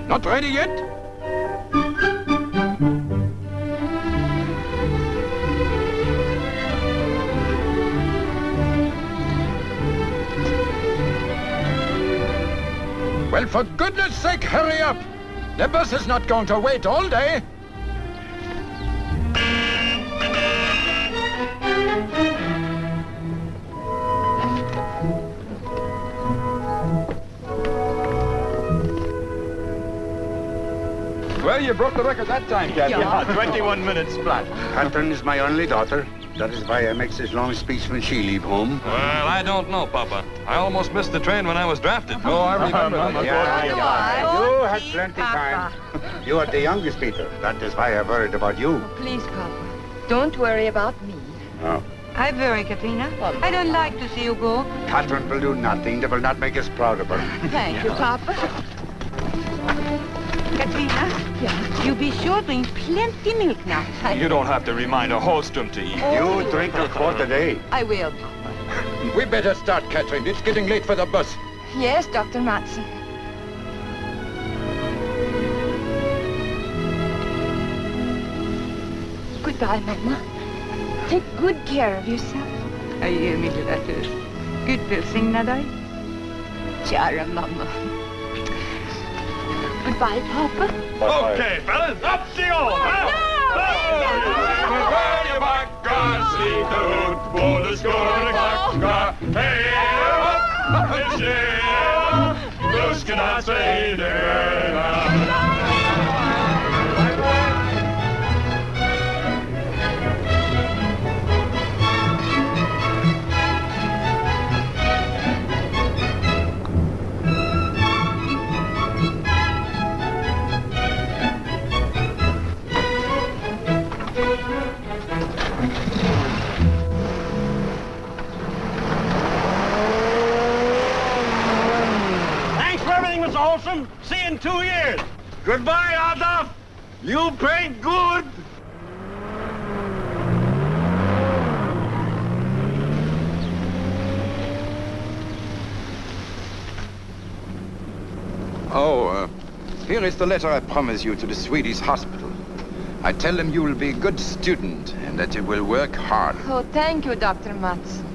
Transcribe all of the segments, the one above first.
Not ready yet? Well, for goodness sake, hurry up! The bus is not going to wait all day. Well, you broke the record that time, Captain. Yeah, 21 minutes flat. Catherine is my only daughter. That is why I make this long speech when she leave home. Well, I don't know, Papa. I almost missed the train when I was drafted. Oh, I remember that. You had plenty time. You are the youngest, Peter. That is why I worried about you. Oh, please, Papa. Don't worry about me. Oh. I worry, Katrina. I don't like to see you go. Catherine will do nothing that will not make us proud of her. Thank you, Papa. Katrina, you be sure to drink plenty milk now. You don't have to remind a Holstrom to eat. You drink a quart a day. I will, Papa. We better start, Catherine. It's getting late for the bus. Yes, Dr. Matson. Goodbye, Mama. Take good care of yourself. Jag ger mig lilla tös. Gud välsigna dig. Kära mamma. Goodbye, Papa. Okay, fellas, up the old, huh? Where you back, slita ut, både skåre kacka. Hej, upp, tjena, buskarna säger döda. Olson. See you in 2 years. Goodbye, Adolf. You paint good. Here is the letter I promised you to the Swedish hospital. I tell them you will be a good student and that you will work hard. Oh, thank you, Dr. Matson.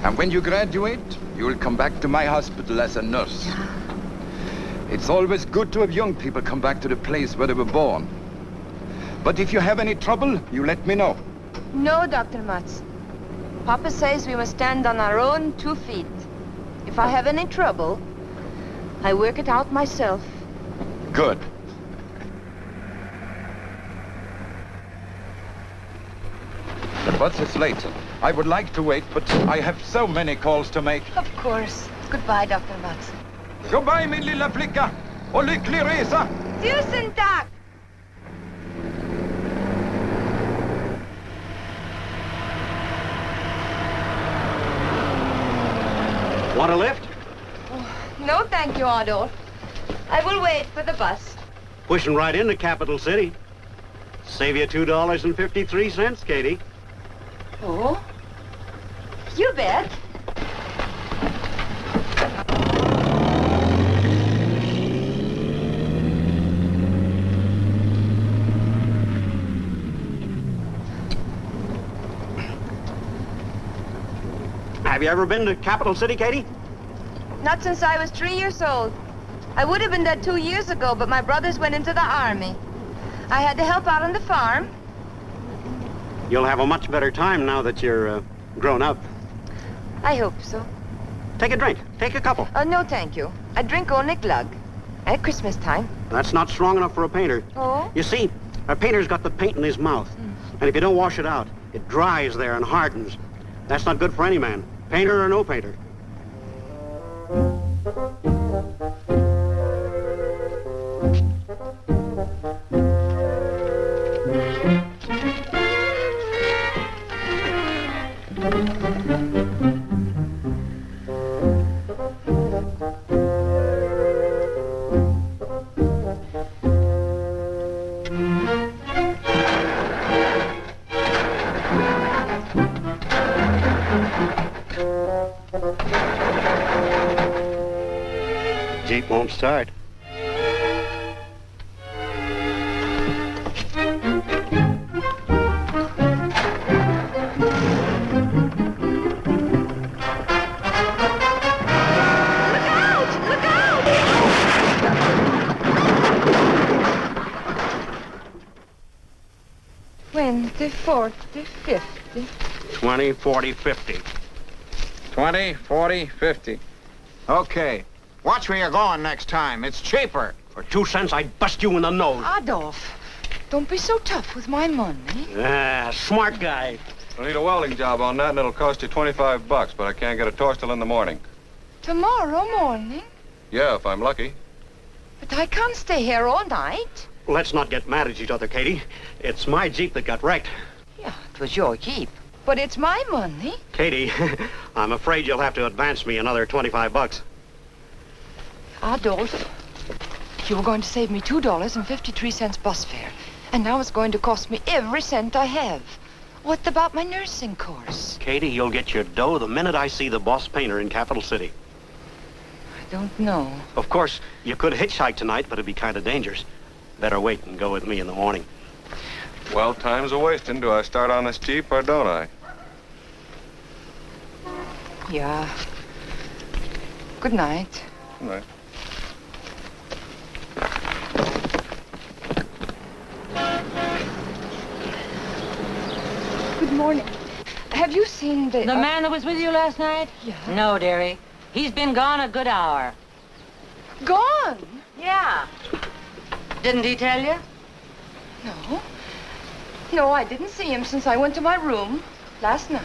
And when you graduate, you will come back to my hospital as a nurse. It's always good to have young people come back to the place where they were born. But if you have any trouble, you let me know. No, Dr. Matson. Papa says we must stand on our own 2 feet. If I have any trouble, I work it out myself. Good. The bus is late. I would like to wait, but I have so many calls to make. Of course. Goodbye, Dr. Matson. Goodbye, min lilla flicka. Och lycklig resa. Tusen tack! Want a lift? No, thank you, Adolf. I will wait for the bus. Pushing right into Capital City. Save you $2.53, Katie. Oh? You bet. Have you ever been to Capital City, Katie? Not since I was 3 years old. I would have been there 2 years ago, but my brothers went into the army. I had to help out on the farm. You'll have a much better time now that you're grown up. I hope so. Take a drink. Take a couple. No, thank you. I drink only glug. At Christmas time. That's not strong enough for a painter. Oh? You see, a painter's got the paint in his mouth. And if you don't wash it out, it dries there and hardens. That's not good for any man, painter or no painter. Jeep won't start. 30, 40, 50. 20, 40, 50. 20, 40, 50. Okay. Watch where you're going next time. It's cheaper. For 2 cents, I'd bust you in the nose. Adolf, don't be so tough with my money. Ah, smart guy. I need a welding job on that, and it'll cost you $25, but I can't get a torch till in the morning. Tomorrow morning? Yeah, if I'm lucky. But I can't stay here all night. Let's not get mad at each other, Katie. It's my Jeep that got wrecked. Yeah, it was your Jeep. But it's my money. Katie, I'm afraid you'll have to advance me another $25. Adolf, you were going to save me $2.53 bus fare. And now it's going to cost me every cent I have. What about my nursing course? Katie, you'll get your dough the minute I see the boss painter in Capital City. I don't know. Of course, you could hitchhike tonight, but it'd be kind of dangerous. Better wait and go with me in the morning. Well, time's a-wasting. Do I start on this Jeep or don't I? Yeah. Good night. All right. Good morning. Have you seen the... The man that was with you last night? Yeah. No, dearie. He's been gone a good hour. Gone? Yeah. Didn't he tell you? No. No, I didn't see him since I went to my room last night.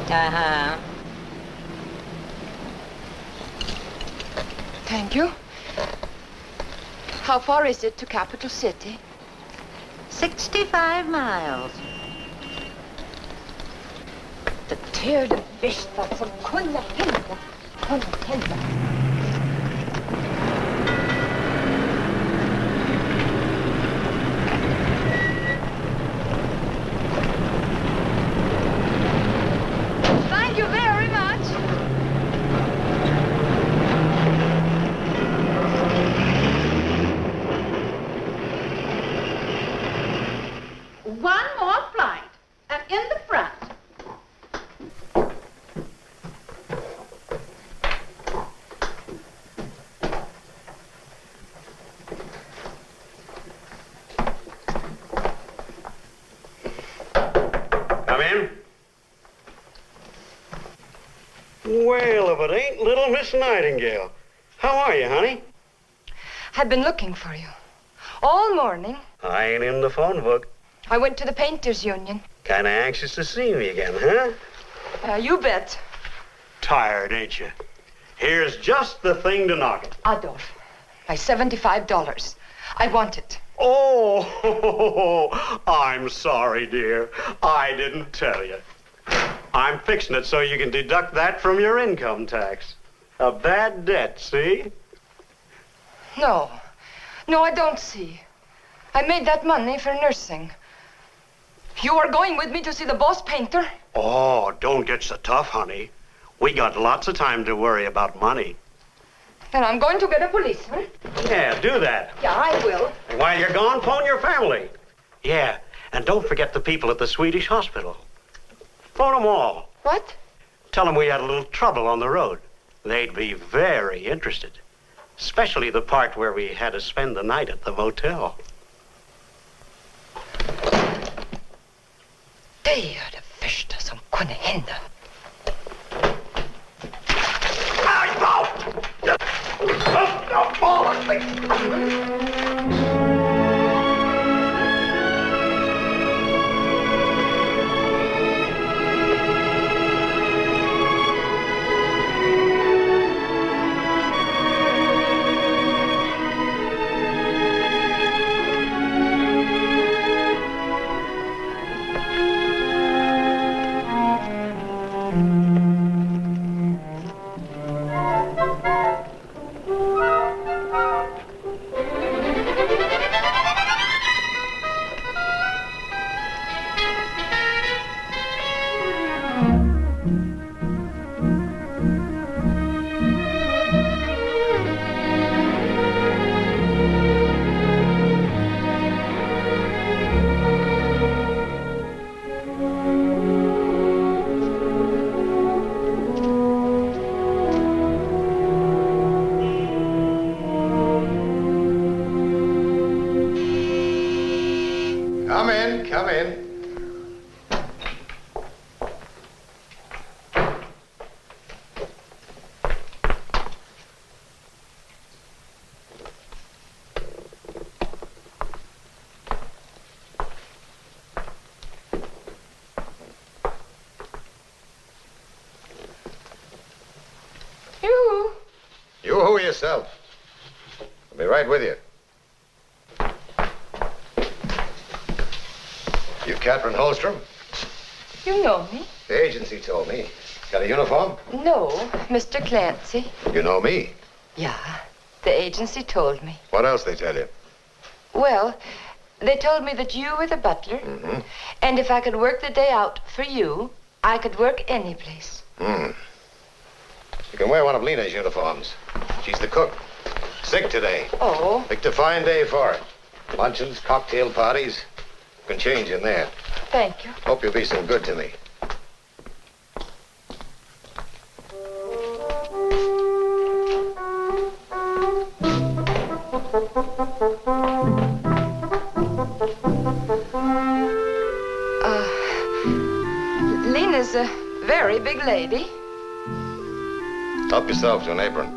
Uh-huh. Thank you. How far is it to Capital City? 65 miles. The tear de vista som kunna hända. Kunna hända. Thank you very much. One more flight. And in the front. Come in. Well, if it ain't little Miss Nightingale. How are you, honey? I've been looking for you all morning. I ain't in the phone book. I went to the Painters Union. Kinda anxious to see me again, huh? You bet. Tired, ain't you? Here's just the thing to knock it. Adolf, my $75. I want it. Oh, I'm sorry, dear. I didn't tell you. I'm fixing it so you can deduct that from your income tax. A bad debt, see? No. No, I don't see. I made that money for nursing. You are going with me to see the boss painter? Oh, don't get so tough, honey. We got lots of time to worry about money. Then I'm going to get a policeman. Yeah, do that. Yeah, I will. And while you're gone, phone your family. Yeah, and don't forget the people at the Swedish hospital. Phone them all. What? Tell them we had a little trouble on the road. They'd be very interested. Especially the part where we had to spend the night at the motel. Det är det värsta som kunde hända. Come in, come in. Boo-hoo yourself. I'll be right with you. You Catherine Holstrom? You know me? The agency told me. Got a uniform? No, Mr. Clancy. You know me. Yeah, the agency told me. What else they tell you? Well, they told me that you were the butler, Mm-hmm. and if I could work the day out for you, I could work any place. Hmm. You can wear one of Lena's uniforms. She's the cook. Sick today. Oh, Picked a fine day for it. Luncheons, cocktail parties. You can change in there. thank you. Hope you'll be some good to me. Lena's a very big lady. Help yourself to an apron.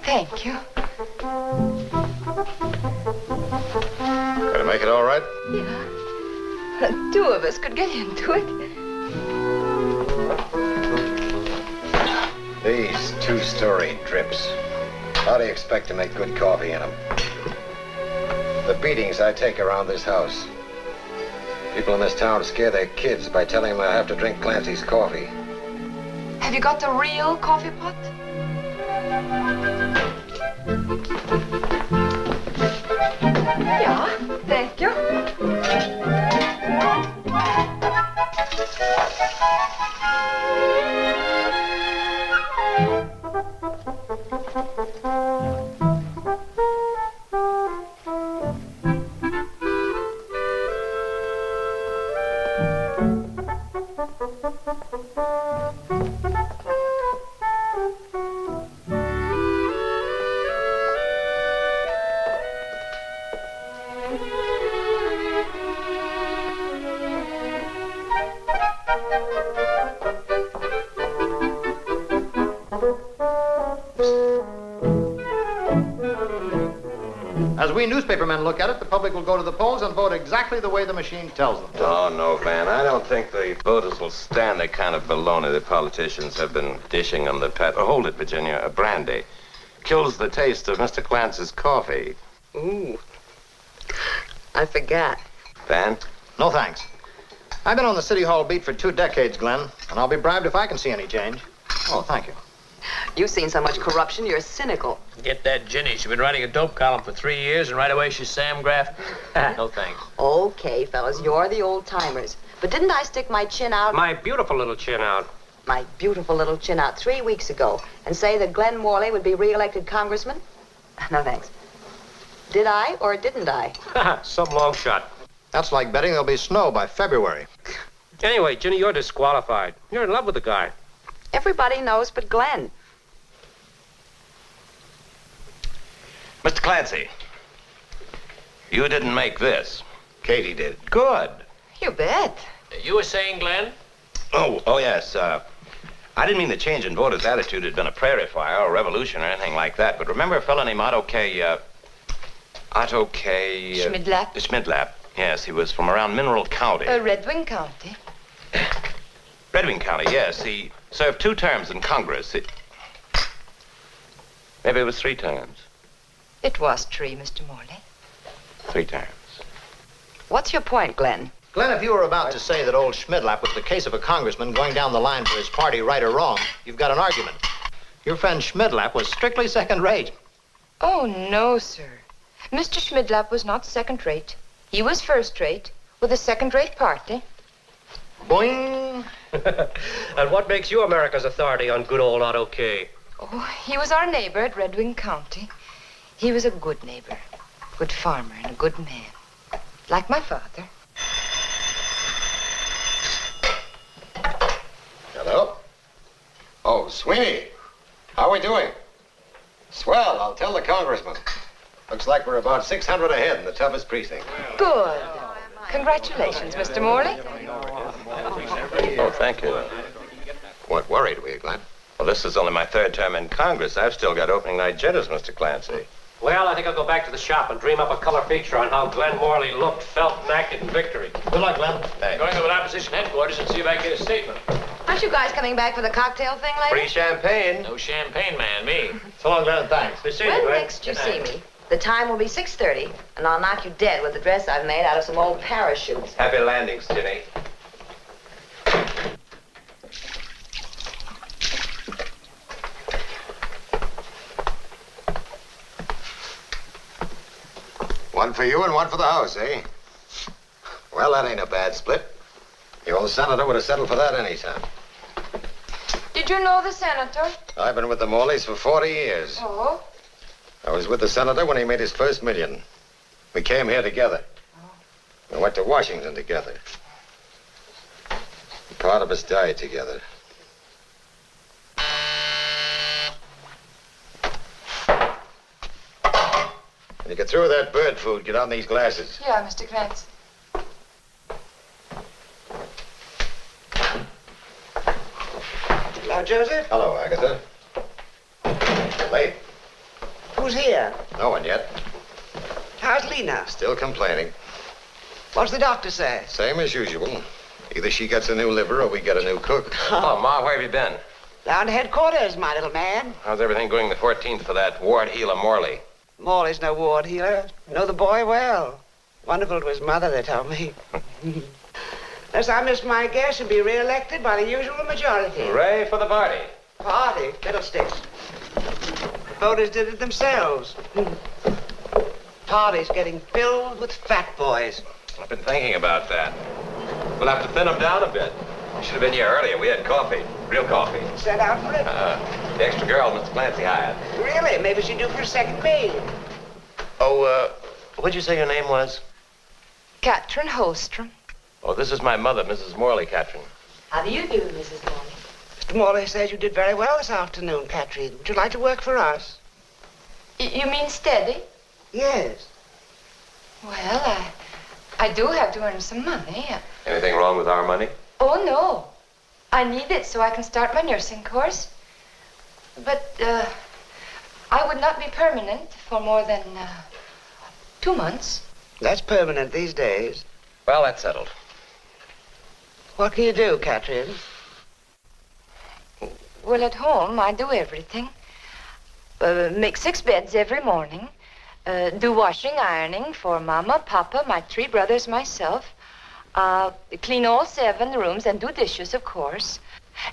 Thank you. Gonna make it all right? Yeah. Two of us could get into it. These two-story drips. How do you expect to make good coffee in them? The beatings I take around this house. People in this town scare their kids by telling them I have to drink Clancy's coffee. Have you got the real coffee pot? Yeah, thank you. As we newspapermen look at it, the public will go to the polls and vote exactly the way the machine tells them. Oh, no, Van. I don't think the voters will stand the kind of baloney the politicians have been dishing on the pet. Oh, hold it, Virginia. A brandy. Kills the taste of Mr. Clancy's coffee. Ooh. I forgot. Van? No thanks. I've been on the City Hall beat for 2 decades, Glenn, and I'll be bribed if I can see any change. Oh, thank you. You've seen so much corruption, you're cynical. Get that Ginny. She's been writing a dope column for 3 years, and right away she's Sam Graff. No thanks. Okay, fellas, you're the old-timers. But didn't I stick my chin out? My beautiful little chin out. My beautiful little chin out 3 weeks ago and say that Glenn Morley would be re-elected congressman? No thanks. Did I or didn't I? Some long shot. That's like betting there'll be snow by February. Anyway, Ginny, you're disqualified. You're in love with the guy. Everybody knows but Glenn. Mr. Clancy, you didn't make this. Katie did. Good. You bet. You were saying, Glenn? Oh, yes. I didn't mean the change in voters' attitude had been a prairie fire or a revolution or anything like that. But remember a fellow named Otto K. Schmidlap. Schmidlap. Yes, he was from around Mineral County. Red Wing County. Red Wing County, yes. He served 2 terms in Congress. Maybe it was 3 terms. It was 3, Mr. Morley. 3 terms. What's your point, Glenn? Glenn, if you were about to say that old Schmidlap was the case of a congressman going down the line for his party, right or wrong, you've got an argument. Your friend Schmidlap was strictly second-rate. Oh, no, sir. Mr. Schmidlap was not second-rate. He was first-rate, with a second-rate party. Boing! And what makes you America's authority on good old Otto K? Oh, he was our neighbor at Red Wing County. He was a good neighbor, good farmer, and a good man. Like my father. Hello? Oh, Sweeney. How are we doing? Swell, I'll tell the congressman. Looks like we're about 600 ahead in the toughest precinct. Good. Congratulations, Mr. Morley. Oh, thank you. Weren't worried, were you, Glenn? Well, this is only my 3rd term in Congress. I've still got opening night jitters, Mr. Clancy. Well, I think I'll go back to the shop and dream up a color picture on how Glenn Morley looked, felt, and acted in victory. Good luck, Glenn. Thanks. Going over to opposition headquarters and see if I can get a statement. Aren't you guys coming back for the cocktail thing later? Free champagne. No champagne man, me. So long, Glenn, thanks. Be seeing you, When Glenn. next you see me, the time will be 6:30, and I'll knock you dead with the dress I've made out of some old parachutes. Happy landings, Ginny. One for you and one for the house, eh? Well, that ain't a bad split. The old senator would have settled for that any time. Did you know the senator? I've been with the Morleys for 40 years. Oh? I was with the senator when he made his first million. We came here together. We went to Washington together. Part of us died together. When you get through with that bird food, get on these glasses. Yeah, Mr. Krantz. Hello, Joseph. Hello, Agatha. Late? Who's here? No one yet. How's Lena? Still complaining. What's the doctor say? Same as usual. Either she gets a new liver or we get a new cook. Oh, Ma, where have you been? Down to headquarters, my little man. How's everything going the 14th for that Ward Healer Morley? Morley's no ward healer. Know the boy well. Wonderful to his mother, they tell me. Unless I miss my guess, he'll be re-elected by the usual majority. Hooray for the party. Party? Fiddlesticks. Voters did it themselves. Party's getting filled with fat boys. I've been thinking about that. We'll have to thin them down a bit. We should have been here earlier. We had coffee. Real coffee. Set out for it? The extra girl Mr. Clancy hired. Really? Maybe she'd do for a second meal. Oh, what'd you say your name was? Katrin Holstrom. Oh, this is my mother, Mrs. Morley, Katrin. How do you do, Mrs. Morley? Mr. Morley says you did very well this afternoon, Katrin. Would you like to work for us? You mean steady? Yes. Well, I do have to earn some money. Anything wrong with our money? Oh, no. I need it so I can start my nursing course. But, I would not be permanent for more than, 2 months. That's permanent these days. Well, that's settled. What can you do, Katrin? Well, at home, I do everything. Make 6 beds every morning. Do washing, ironing for Mama, Papa, my 3 brothers, myself. Clean all 7 rooms and do dishes, of course.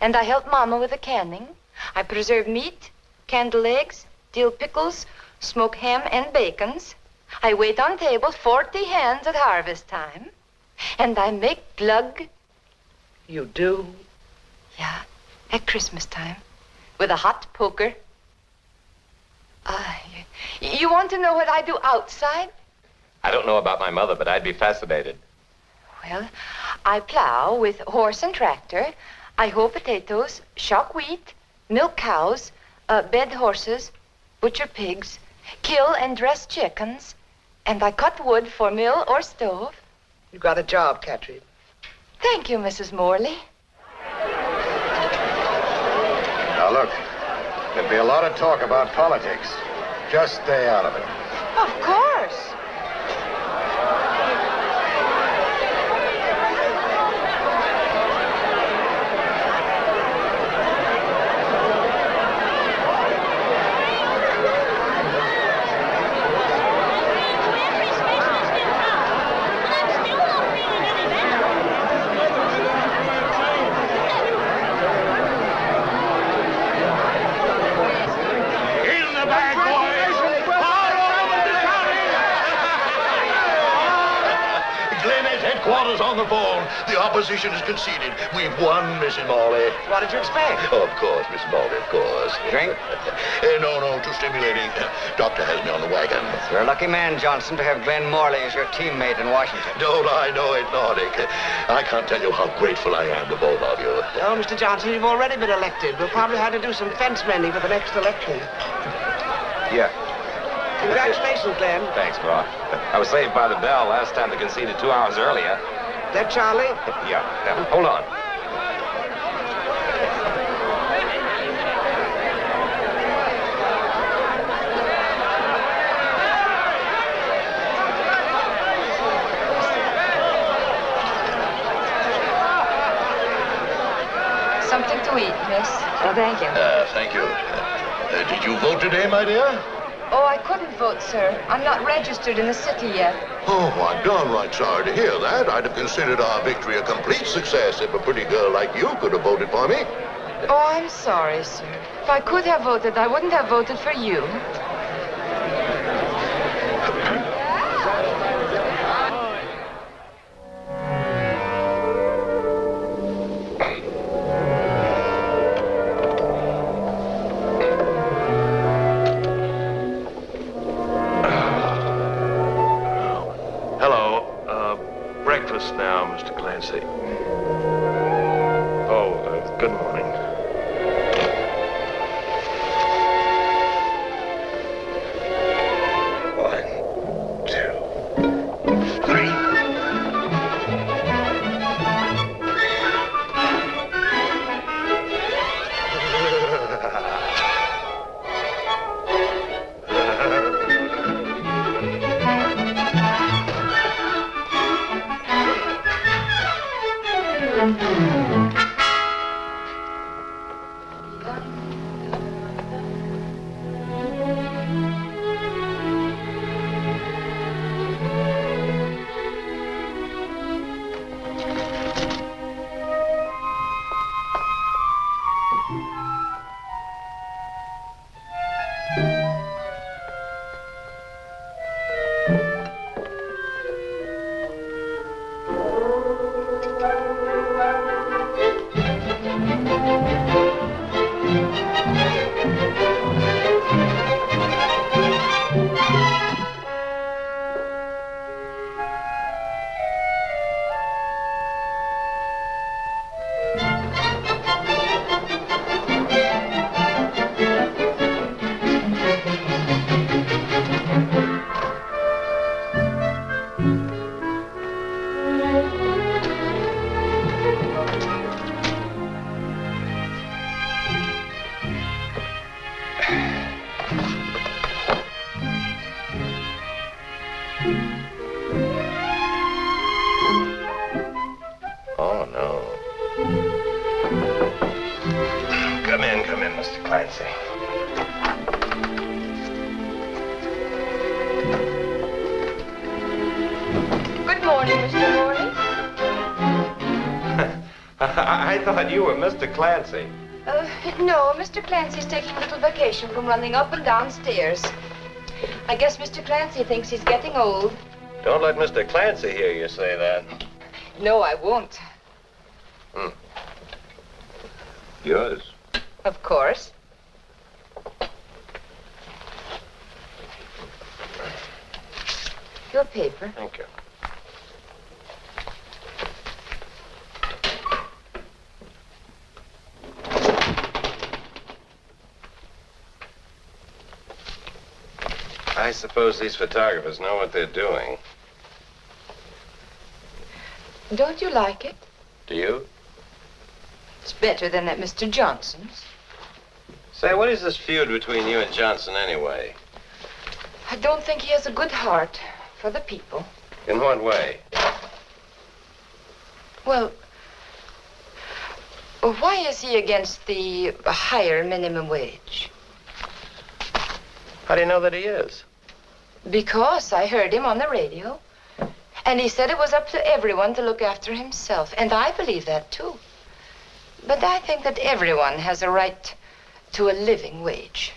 And I help Mama with the canning. I preserve meat, candle eggs, dill pickles, smoke ham and bacons. I wait on table 40 hands at harvest time. And I make glug. You do? Yeah, at Christmas time. With a hot poker. You want to know what I do outside? I don't know about my mother, but I'd be fascinated. Well, I plow with horse and tractor. I hoe potatoes, shock wheat, milk cows, bed horses, butcher pigs, kill and dress chickens, and I cut wood for mill or stove. You got a job, Katrin. Thank you, Mrs. Morley. Now, look, there'll be a lot of talk about politics. Just stay out of it. Of course. On the phone. The opposition has conceded. We've won, Mrs. Morley. What did you expect? Of course, Mrs. Morley, of course. Drink? No, too stimulating. Doctor has me on the wagon. You're a lucky man, Johnson, to have Glenn Morley as your teammate in Washington. Don't I know it, Nordic? I can't tell you how grateful I am to both of you. Oh, Mr. Johnson, you've already been elected. We'll probably have to do some fence mending for the next election. Yeah. Congratulations, Glenn. Thanks, Ma. I was saved by the bell last time they conceded 2 hours earlier. That Charlie? Yeah. Hold on. Something to eat, miss. Oh, thank you. Thank you. Did you vote today, my dear? Oh, I couldn't vote, sir. I'm not registered in the city yet. Oh, I'm downright sorry to hear that. I'd have considered our victory a complete success if a pretty girl like you could have voted for me. Oh, I'm sorry, sir. If I could have voted, I wouldn't have voted for you. Breakfast now, Mr. Clancy. Oh, good morning. One, two, three. Oh, no. Come in, Mr. Clancy. Good morning, Mr. Morley. I thought you were Mr. Clancy. No, Mr. Clancy's taking a little vacation from running up and down stairs. I guess Mr. Clancy thinks he's getting old. Don't let Mr. Clancy hear you say that. No, I won't. Yours. Of course. Your paper. Thank you. I suppose these photographers know what they're doing. Don't you like it? Do you? It's better than at Mr. Johnson's. Say, what is this feud between you and Johnson anyway? I don't think he has a good heart for the people. In what way? Well, why is he against the higher minimum wage? How do you know that he is? Because I heard him on the radio. And he said it was up to everyone to look after himself. And I believe that, too. But I think that everyone has a right to a living wage.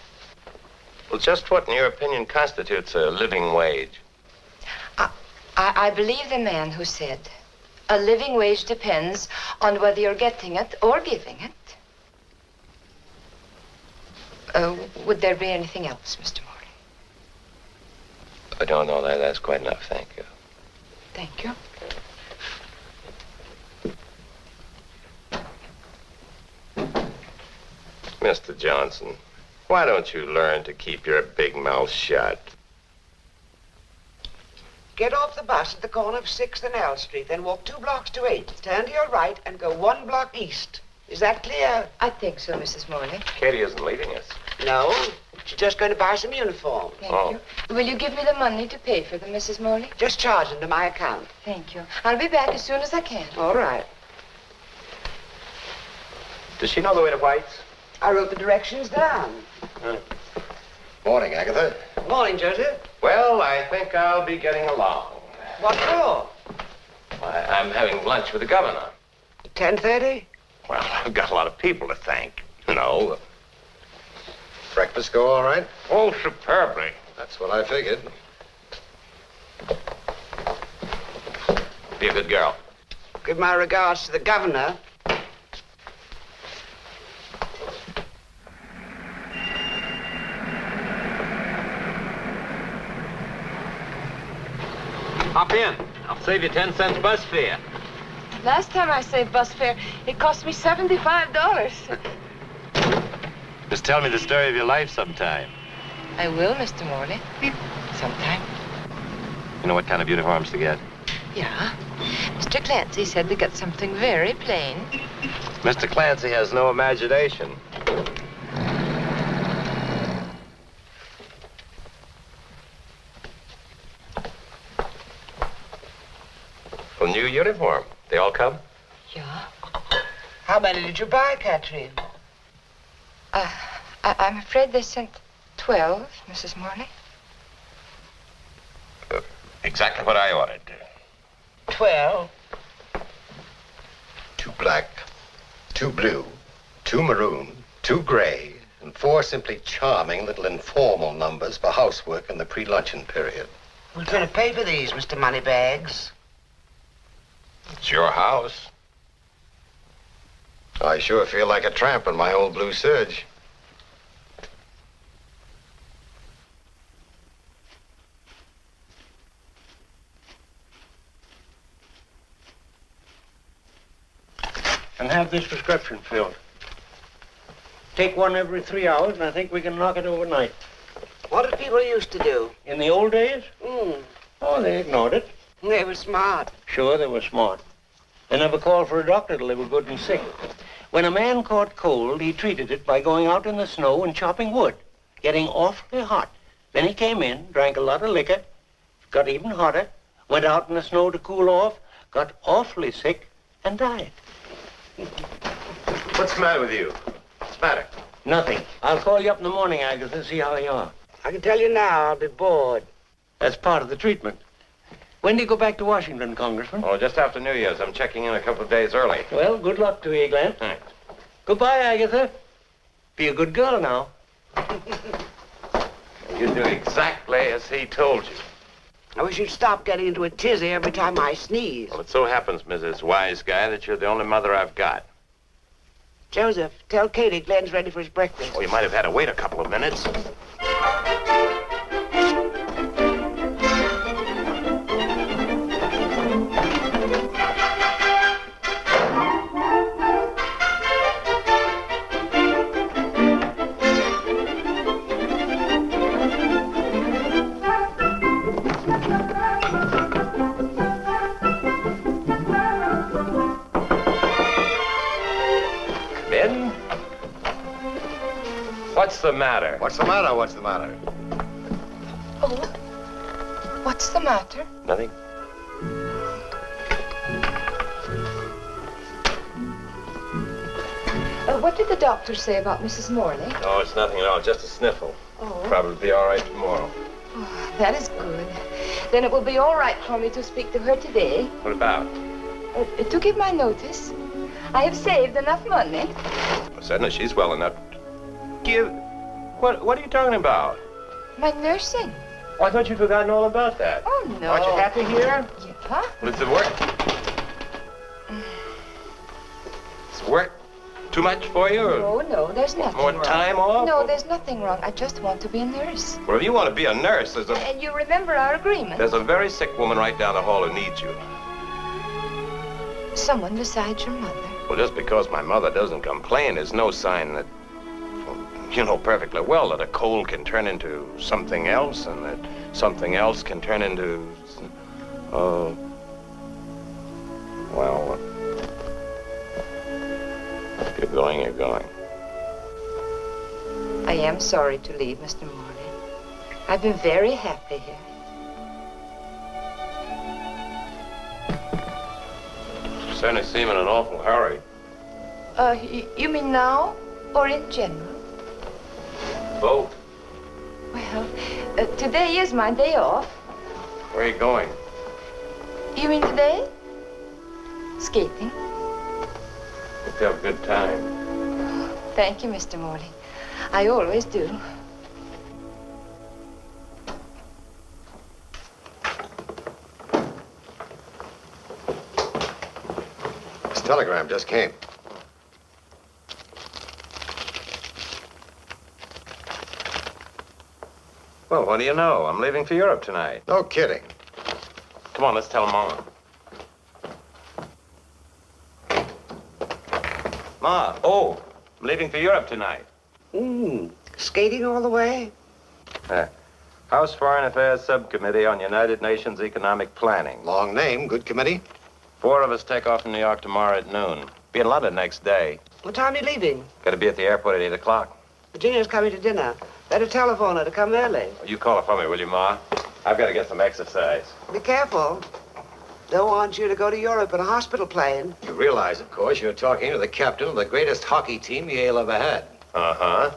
Well, just what, in your opinion, constitutes a living wage? I believe the man who said, a living wage depends on whether you're getting it or giving it. Would there be anything else, Mr. Morley? I don't know that. That's quite enough, thank you. Thank you. Mr. Johnson, why don't you learn to keep your big mouth shut? Get off the bus at the corner of 6th and L Street, then walk 2 blocks to 8th. Turn to your right and go 1 block east. Is that clear? I think so, Mrs. Morley. Katie isn't leaving us. No, she's just going to buy some uniforms. Thank you. Will you give me the money to pay for them, Mrs. Morley? Just charge them to my account. Thank you. I'll be back as soon as I can. All right. Does she know the way to White's? I wrote the directions down. Morning, Agatha. Morning, Joseph. Well, I think I'll be getting along. What for? Why, I'm having lunch with the governor. 10:30? Well, I've got a lot of people to thank. No. Breakfast go all right? Oh, superbly. That's what I figured. Be a good girl. Give my regards to the governor. Hop in. I'll save you 10 cents bus fare. Last time I saved bus fare, it cost me $75. Just tell me the story of your life sometime. I will, Mr. Morley. Sometime. You know what kind of uniforms to get? Yeah. Mr. Clancy said to get something very plain. Mr. Clancy has no imagination. A new uniform. They all come? Yeah. How many did you buy, Catherine? I'm afraid they sent 12, Mrs. Morley. Exactly what I ordered. 12? 2 black, 2 blue, 2 maroon, 2 gray, and 4 simply charming little informal numbers for housework in the pre-luncheon period. Who's going to pay for these, Mr. Moneybags? It's your house. I sure feel like a tramp in my old blue serge. And have this prescription filled. Take one every 3 hours, and I think we can knock it overnight. What did people used to do? In the old days? Mm. Oh, they ignored it. They were smart. Sure, they were smart. They never called for a doctor till they were good and sick. When a man caught cold, he treated it by going out in the snow and chopping wood, getting awfully hot. Then he came in, drank a lot of liquor, got even hotter, went out in the snow to cool off, got awfully sick, and died. What's the matter with you? What's the matter? Nothing. I'll call you up in the morning, Agatha, see how you are. I can tell you now, I'll be bored. That's part of the treatment. When do you go back to Washington, Congressman? Oh, just after New Year's. I'm checking in a couple of days early. Well, good luck to you, Glenn. Thanks. Goodbye, Agatha. Be a good girl now. You do exactly as he told you. I wish you'd stop getting into a tizzy every time I sneeze. Well, it so happens, Mrs. Wise Guy, that you're the only mother I've got. Joseph, tell Katie Glenn's ready for his breakfast. Oh, you might have had to wait a couple of minutes. What's the matter? What's the matter? What's the matter? Oh, what's the matter? Nothing. What did the doctor say about Mrs. Morley? Oh, it's nothing at all. Just a sniffle. Oh. Probably be all right tomorrow. Oh, that is good. Then it will be all right for me to speak to her today. What about? To give my notice. I have saved enough money. Well, certainly she's well enough. Give. What are you talking about? My nursing. Oh, I thought you'd forgotten all about that. Oh, no. Aren't you happy here? Yeah. Well, is the work? Is work too much for you? Or No, there's nothing more wrong. time off? No, there's nothing wrong. I just want to be a nurse. Well, if you want to be a nurse, And you remember our agreement? there's a very sick woman right down the hall who needs you. Someone besides your mother. Well, just because my mother doesn't complain is no sign that, you know perfectly well that a cold can turn into something else, and that something else can turn into, well, if you're going, you're going. I am sorry to leave, Mr. Morley. I've been very happy here. You certainly seem in an awful hurry. You mean now or in general? boat. Well, today is my day off. Where are you going? You mean today? Skating. Hope you have a good time. Thank you, Mr. Morley. I always do. This telegram just came. Well, what do you know? I'm leaving for Europe tonight. No kidding. Come on, let's tell Mama. Ma, oh, I'm leaving for Europe tonight. Skating all the way? House Foreign Affairs Subcommittee on United Nations Economic Planning. Long name, good committee. 4 of us take off from New York tomorrow at noon. Be in London next day. What time are you leaving? Got to be at the airport at 8 o'clock. Virginia's coming to dinner. Better telephone her to come early. You call her for me, will you, Ma? I've got to get some exercise. Be careful. Don't want you to go to Europe in a hospital plane. You realize, of course, you're talking to the captain of the greatest hockey team Yale ever had. Uh-huh.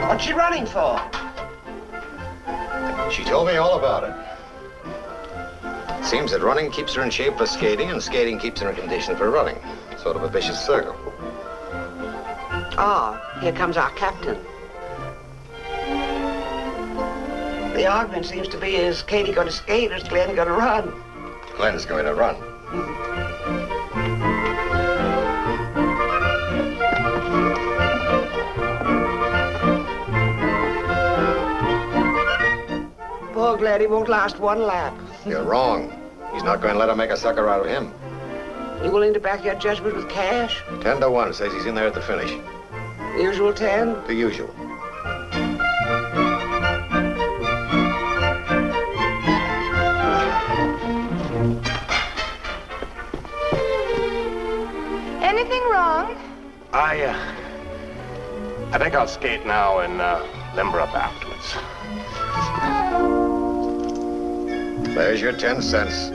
What's she running for? She told me all about it. Seems that running keeps her in shape for skating, and skating keeps her in condition for running. Sort of a vicious circle. Ah, here comes our captain. The argument seems to be, is Katie going to skate or is Glenn going to run? Glenn's going to run. Poor Glenn, he won't last one lap. You're wrong. He's not going to let her make a sucker out of him. You willing to back your judgment with cash? 10 to 1 says he's in there at the finish. The usual 10? The usual. Anything wrong? I think I'll skate now and limber up afterwards. There's your 10 cents.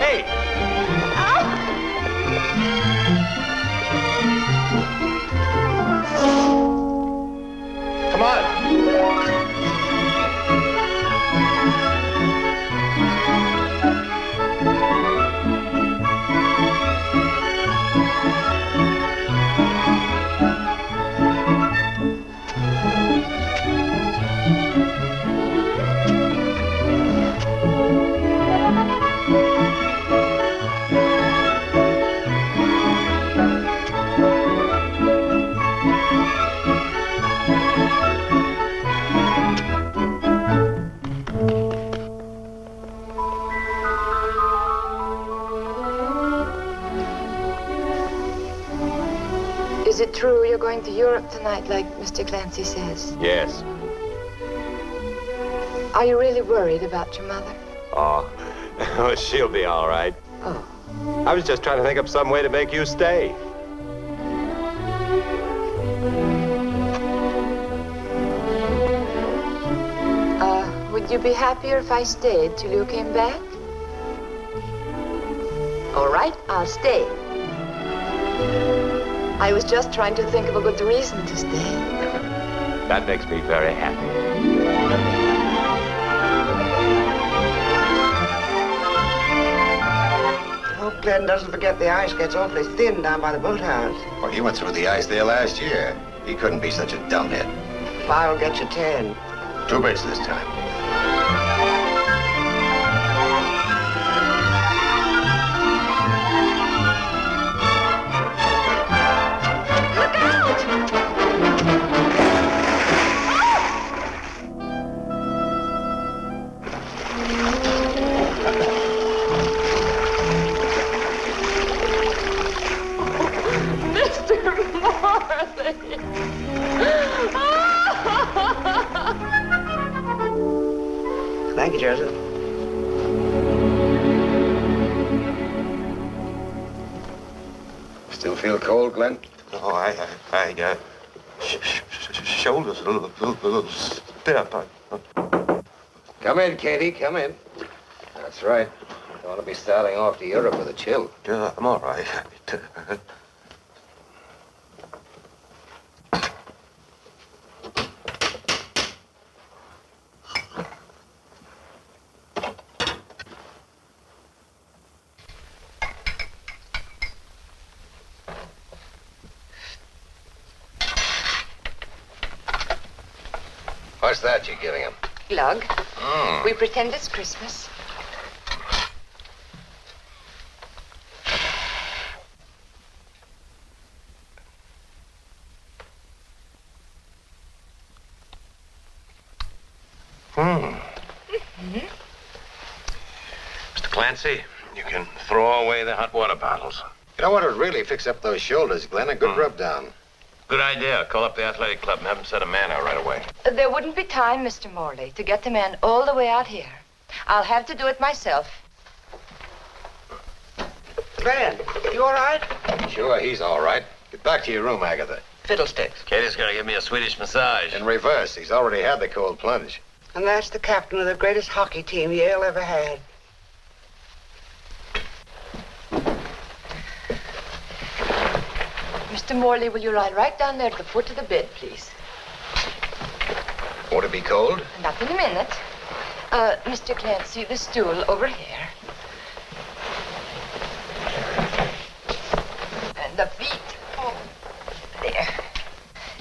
Hey! Come on! Is it true you're going to Europe tonight, like Mr. Clancy says? Yes. Are you really worried about your mother? Oh, she'll be all right. Oh. I was just trying to think up some way to make you stay. Would you be happier if I stayed till you came back? All right, I'll stay. I was just trying to think of a good reason to stay. That makes me very happy. I hope Glenn doesn't forget the ice gets awfully thin down by the boathouse. Well, he went through the ice there last year. He couldn't be such a dumbhead. I'll get you 10. 2 bits this time. Still feel cold, Glenn? No, shoulders a little stiff. Come in, Katie, come in. That's right. Don't want to be starting off to Europe with a chill. Yeah, I'm all right. What's that you're giving him? Glug. Mm. We pretend it's Christmas. Mr. Clancy, you can throw away the hot water bottles. You know what would really fix up those shoulders, Glenn? A good rub down. Good idea. Call up the athletic club and have them set a man out right away. There wouldn't be time, Mr. Morley, to get the man all the way out here. I'll have to do it myself. Glenn, you all right? Sure, he's all right. Get back to your room, Agatha. Fiddlesticks. Katie's gonna give me a Swedish massage. In reverse. He's already had the cold plunge. And that's the captain of the greatest hockey team Yale ever had. Mr. Morley, will you lie right down there at the foot of the bed, please? Won't it be cold? Not in a minute. Mr. Clancy, the stool over here. And the feet. Oh, there.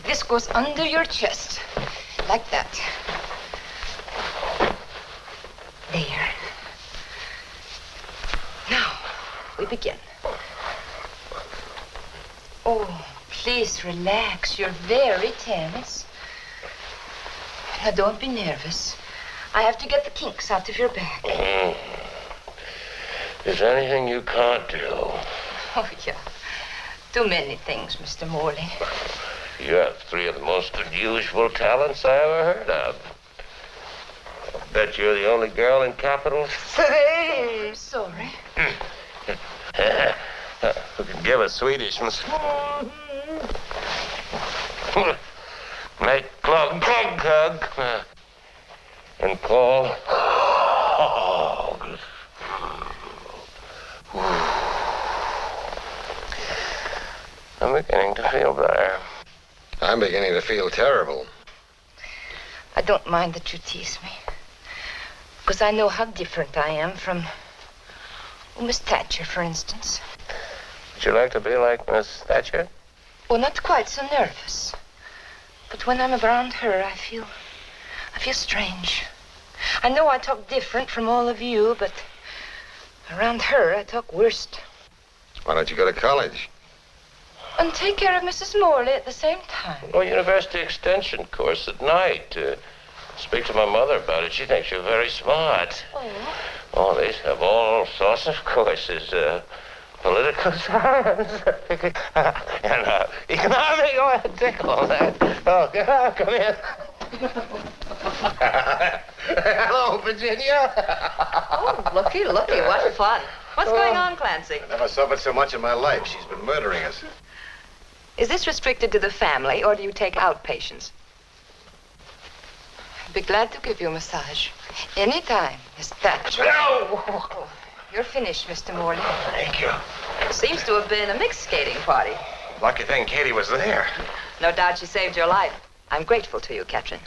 This goes under your chest, like that. There. Now, we begin. Oh, please relax. You're very tense. Now, don't be nervous. I have to get the kinks out of your back. Is there anything you can't do? Oh, yeah. Too many things, Mr. Morley. You have three of the most unusual talents I ever heard of. I bet you're the only girl in Capitol. I'm sorry. Who can give a Swedish massage? Make glug, glug, glug. And call. I'm beginning to feel better. I'm beginning to feel terrible. I don't mind that you tease me. Because I know how different I am from Miss Thatcher, for instance. Would you like to be like Miss Thatcher? Well, not quite so nervous. But when I'm around her, I feel strange. I know I talk different from all of you, but around her, I talk worst. Why don't you go to college? And take care of Mrs. Morley at the same time. Or university extension course at night. Speak to my mother about it. She thinks you're very smart. Oh. Oh, they have all sorts of courses. Political science and economic. Oh, tickle that. Oh, come in. Hello, Virginia. Oh, looky, what fun. What's going on, Clancy? I never suffered so much in my life. She's been murdering us. Is this restricted to the family, or do you take outpatients? I'd be glad to give you a massage. Anytime, Miss Thatcher. No! Oh, you're finished, Mr. Morley. Thank you. Seems to have been a mixed skating party. Lucky thing Katie was there. No doubt she saved your life. I'm grateful to you, Captain.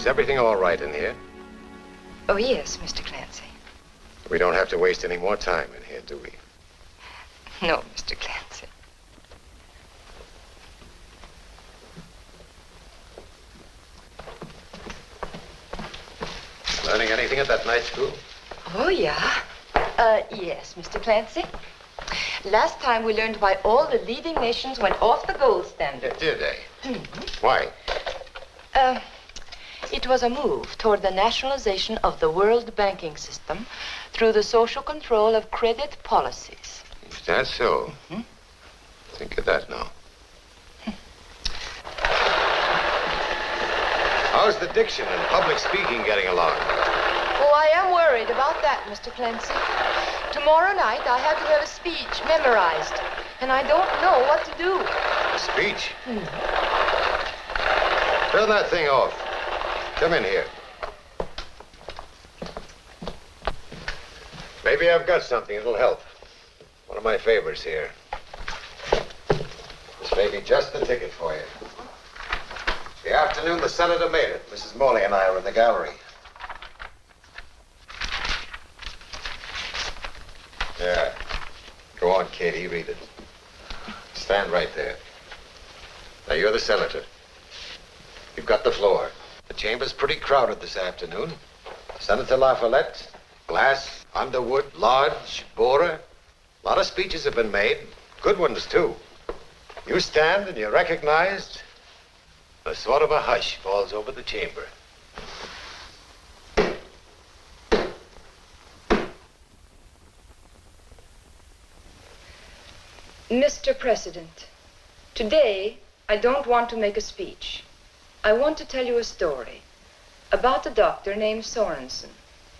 everything all right in here? Oh, yes, Mr. Clancy. We don't have to waste any more time in here, do we? No, Mr. Clancy. Learning anything at that night school? Oh, yeah. Yes, Mr. Clancy. Last time we learned why all the leading nations went off the gold standard. Did they? Mm-hmm. Why? It was a move toward the nationalization of the world banking system through the social control of credit policies. Is that so? Mm-hmm. Think of that now. How's the diction and public speaking getting along? Oh, I am worried about that, Mr. Clancy. Tomorrow night I have to have a speech memorized, and I don't know what to do. A speech? Mm-hmm. Turn that thing off. Come in here. Maybe I've got something that'll help. One of my favorites here. This may be just the ticket for you. The afternoon the senator made it. Mrs. Morley and I were in the gallery. Yeah. Go on, Katie, read it. Stand right there. Now, you're the senator. You've got the floor. The chamber's pretty crowded this afternoon. Senator LaFollette, Glass, Underwood, Lodge, Borer. A lot of speeches have been made. Good ones, too. You stand and you're recognized. A sort of a hush falls over the chamber. Mr. President, today I don't want to make a speech. I want to tell you a story about a doctor named Sorensen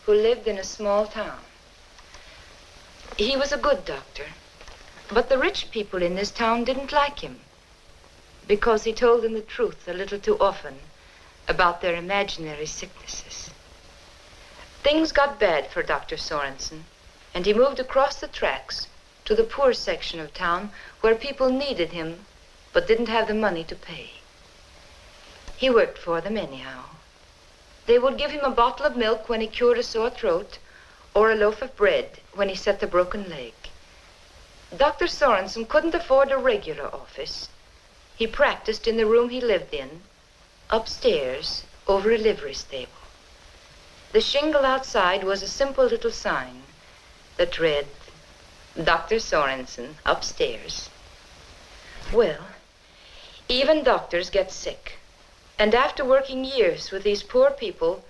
who lived in a small town. He was a good doctor, but the rich people in this town didn't like him because he told them the truth a little too often about their imaginary sicknesses. Things got bad for Dr. Sorensen, and he moved across the tracks to the poor section of town where people needed him but didn't have the money to pay. He worked for them anyhow. They would give him a bottle of milk when he cured a sore throat or a loaf of bread when he set a broken leg. Dr. Sorensen couldn't afford a regular office. He practiced in the room he lived in, upstairs over a livery stable. The shingle outside was a simple little sign that read, Dr. Sorensen, upstairs. Well, even doctors get sick. And after working years with these poor people,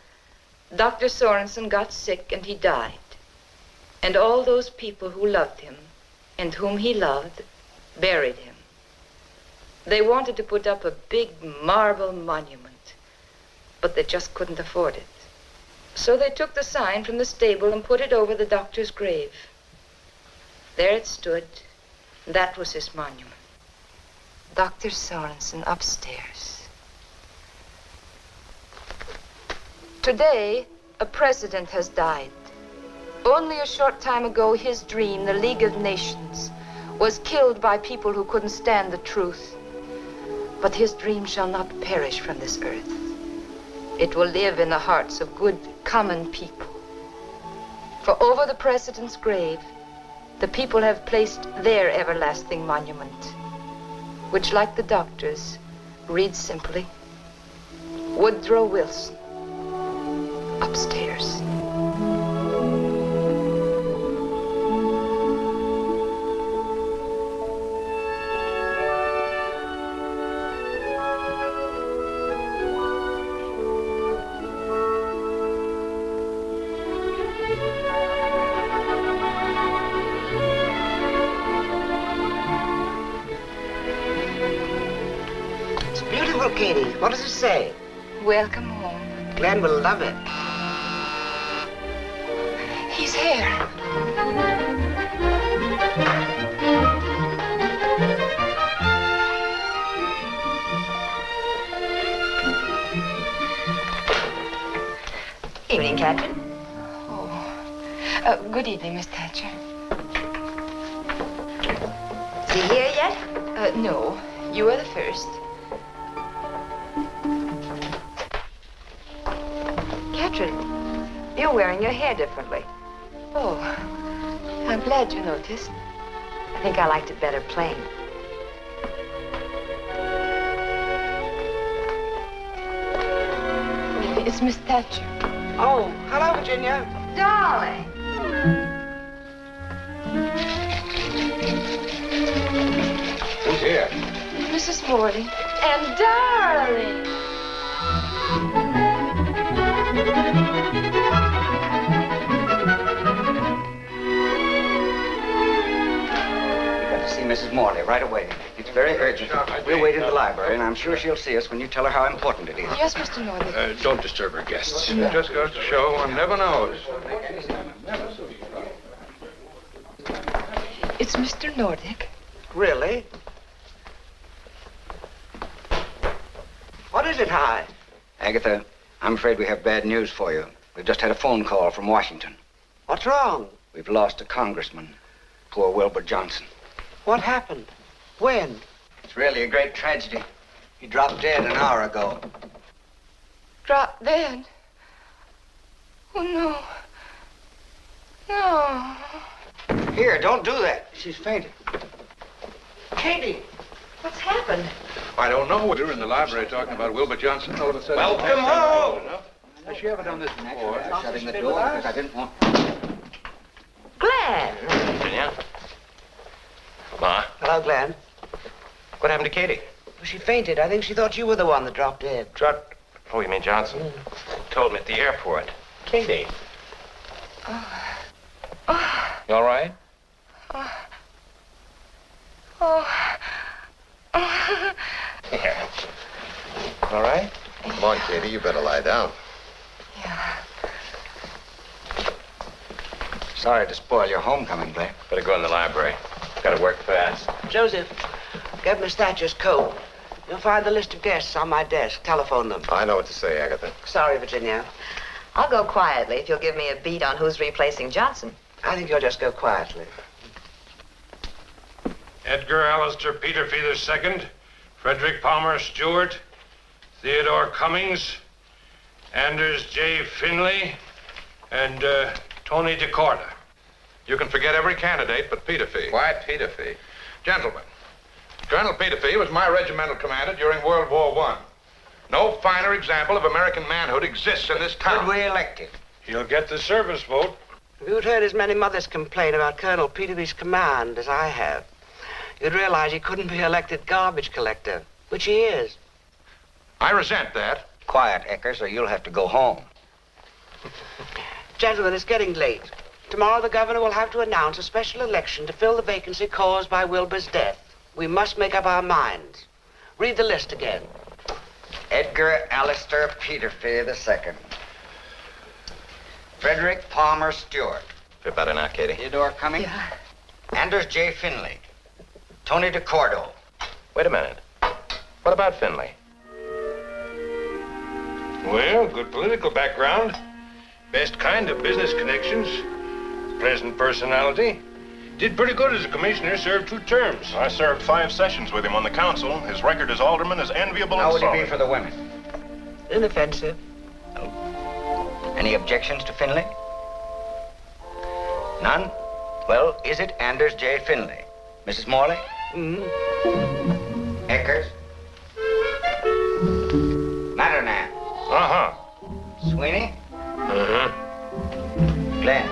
Dr. Sorensen got sick and he died. And all those people who loved him and whom he loved buried him. They wanted to put up a big marble monument, but they just couldn't afford it. So they took the sign from the stable and put it over the doctor's grave. There it stood. That was his monument. Dr. Sorensen, upstairs. Today, a president has died. Only a short time ago, his dream, the League of Nations, was killed by people who couldn't stand the truth. But his dream shall not perish from this earth. It will live in the hearts of good, common people. For over the president's grave, the people have placed their everlasting monument, which, like the doctor's, reads simply, Woodrow Wilson, upstairs. It's beautiful, Katie. What does it say? Welcome home. Glenn will love it. He's here. Evening, Captain. Oh, good evening, Miss Thatcher. Is he here yet? No, you are the first. Katrin, you're wearing your hair differently. Oh, I'm glad you noticed. I think I liked it better plain. It's Miss Thatcher. Oh, hello, Virginia. Darling. Who's here? Mrs. Morley. And darling. We've got to see Mrs. Morley right away. It's very urgent. We'll wait in the library, and I'm sure she'll see us when you tell her how important it is. Yes, Mr. Norley. Don't disturb her guests. It just goes to show one never knows. It's Mr. Nordic. Really? What is it, Hi? Agatha, I'm afraid we have bad news for you. We've just had a phone call from Washington. What's wrong? We've lost a congressman. Poor Wilbur Johnson. What happened? When? It's really a great tragedy. He dropped dead an hour ago. Drop dead. Oh, no. No. Here, don't do that. She's fainted. Katie, what's happened? I don't know. We were in the library talking about Wilbur Johnson. All of a sudden... Welcome home! Has she ever done this before? Shutting the door because I didn't want... Glenn. Virginia? Ma, Hello, Glenn. what happened to Katie? Well, she fainted. I think she thought you were the one that dropped dead. Oh, you mean Johnson? Told me at the airport. Katie. You all right? Here. All right? Come on, Katie, you better lie down. Sorry to spoil your homecoming, Glenn. Better go in the library. Gotta work fast. Joseph, get Miss Thatcher's coat. You'll find the list of guests on my desk. Telephone them. I know what to say, Agatha. Sorry, Virginia. I'll go quietly if you'll give me a beat on who's replacing Johnson. I think you'll just go quietly. Edgar Allister Peterfee II, Frederick Palmer Stewart, Theodore Cummings, Anders J. Finley, and Tony DeCorda. You can forget every candidate but Peterfee. Why Peterfee? Gentlemen, Colonel Peterfee was my regimental commander during World War I. No finer example of American manhood exists in this town. Could we elect him? He'll get the service vote. If you'd heard as many mothers complain about Colonel Peterbee's command as I have, you'd realize he couldn't be elected garbage collector, which he is. I resent that. Quiet, Eckers, or you'll have to go home. Gentlemen, it's getting late. Tomorrow the governor will have to announce a special election to fill the vacancy caused by Wilbur's death. We must make up our minds. Read the list again. Edgar Allister Peterfee II. Frederick Palmer Stewart. Feel better now, Katie? Theodore Cummings. Anders J. Finley. Tony DeCordo. Wait a minute. What about Finley? Well, good political background. Best kind of business connections. Pleasant personality. Did pretty good as a commissioner, served 2 terms. I served 5 sessions with him on the council. His record as alderman is enviable How and would solid. he be for the women? Inoffensive. Any objections to Finley? None? Well, is it Anders J. Finley? Mrs. Morley? Mm-hmm. Eckers? Matternan? Uh-huh. Sweeney? Uh-huh. Glenn?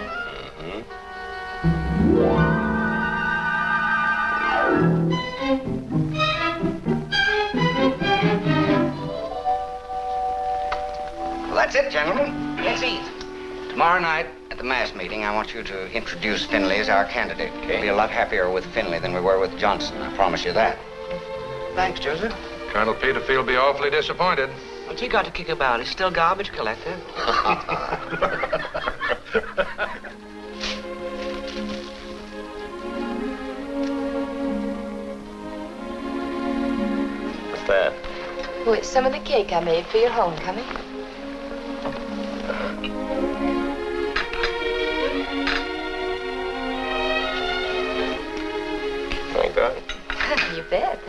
Well, that's it, gentlemen. Let's eat. Tomorrow night at the mass meeting, I want you to introduce Finley as our candidate. We'll be a lot happier with Finley than we were with Johnson. I promise you that. Thanks, Joseph. Colonel Peterfee will be awfully disappointed. What's he got to kick about? He's still garbage collector. What's that? Oh, it's some of the cake I made for your homecoming. Thank God. You bet.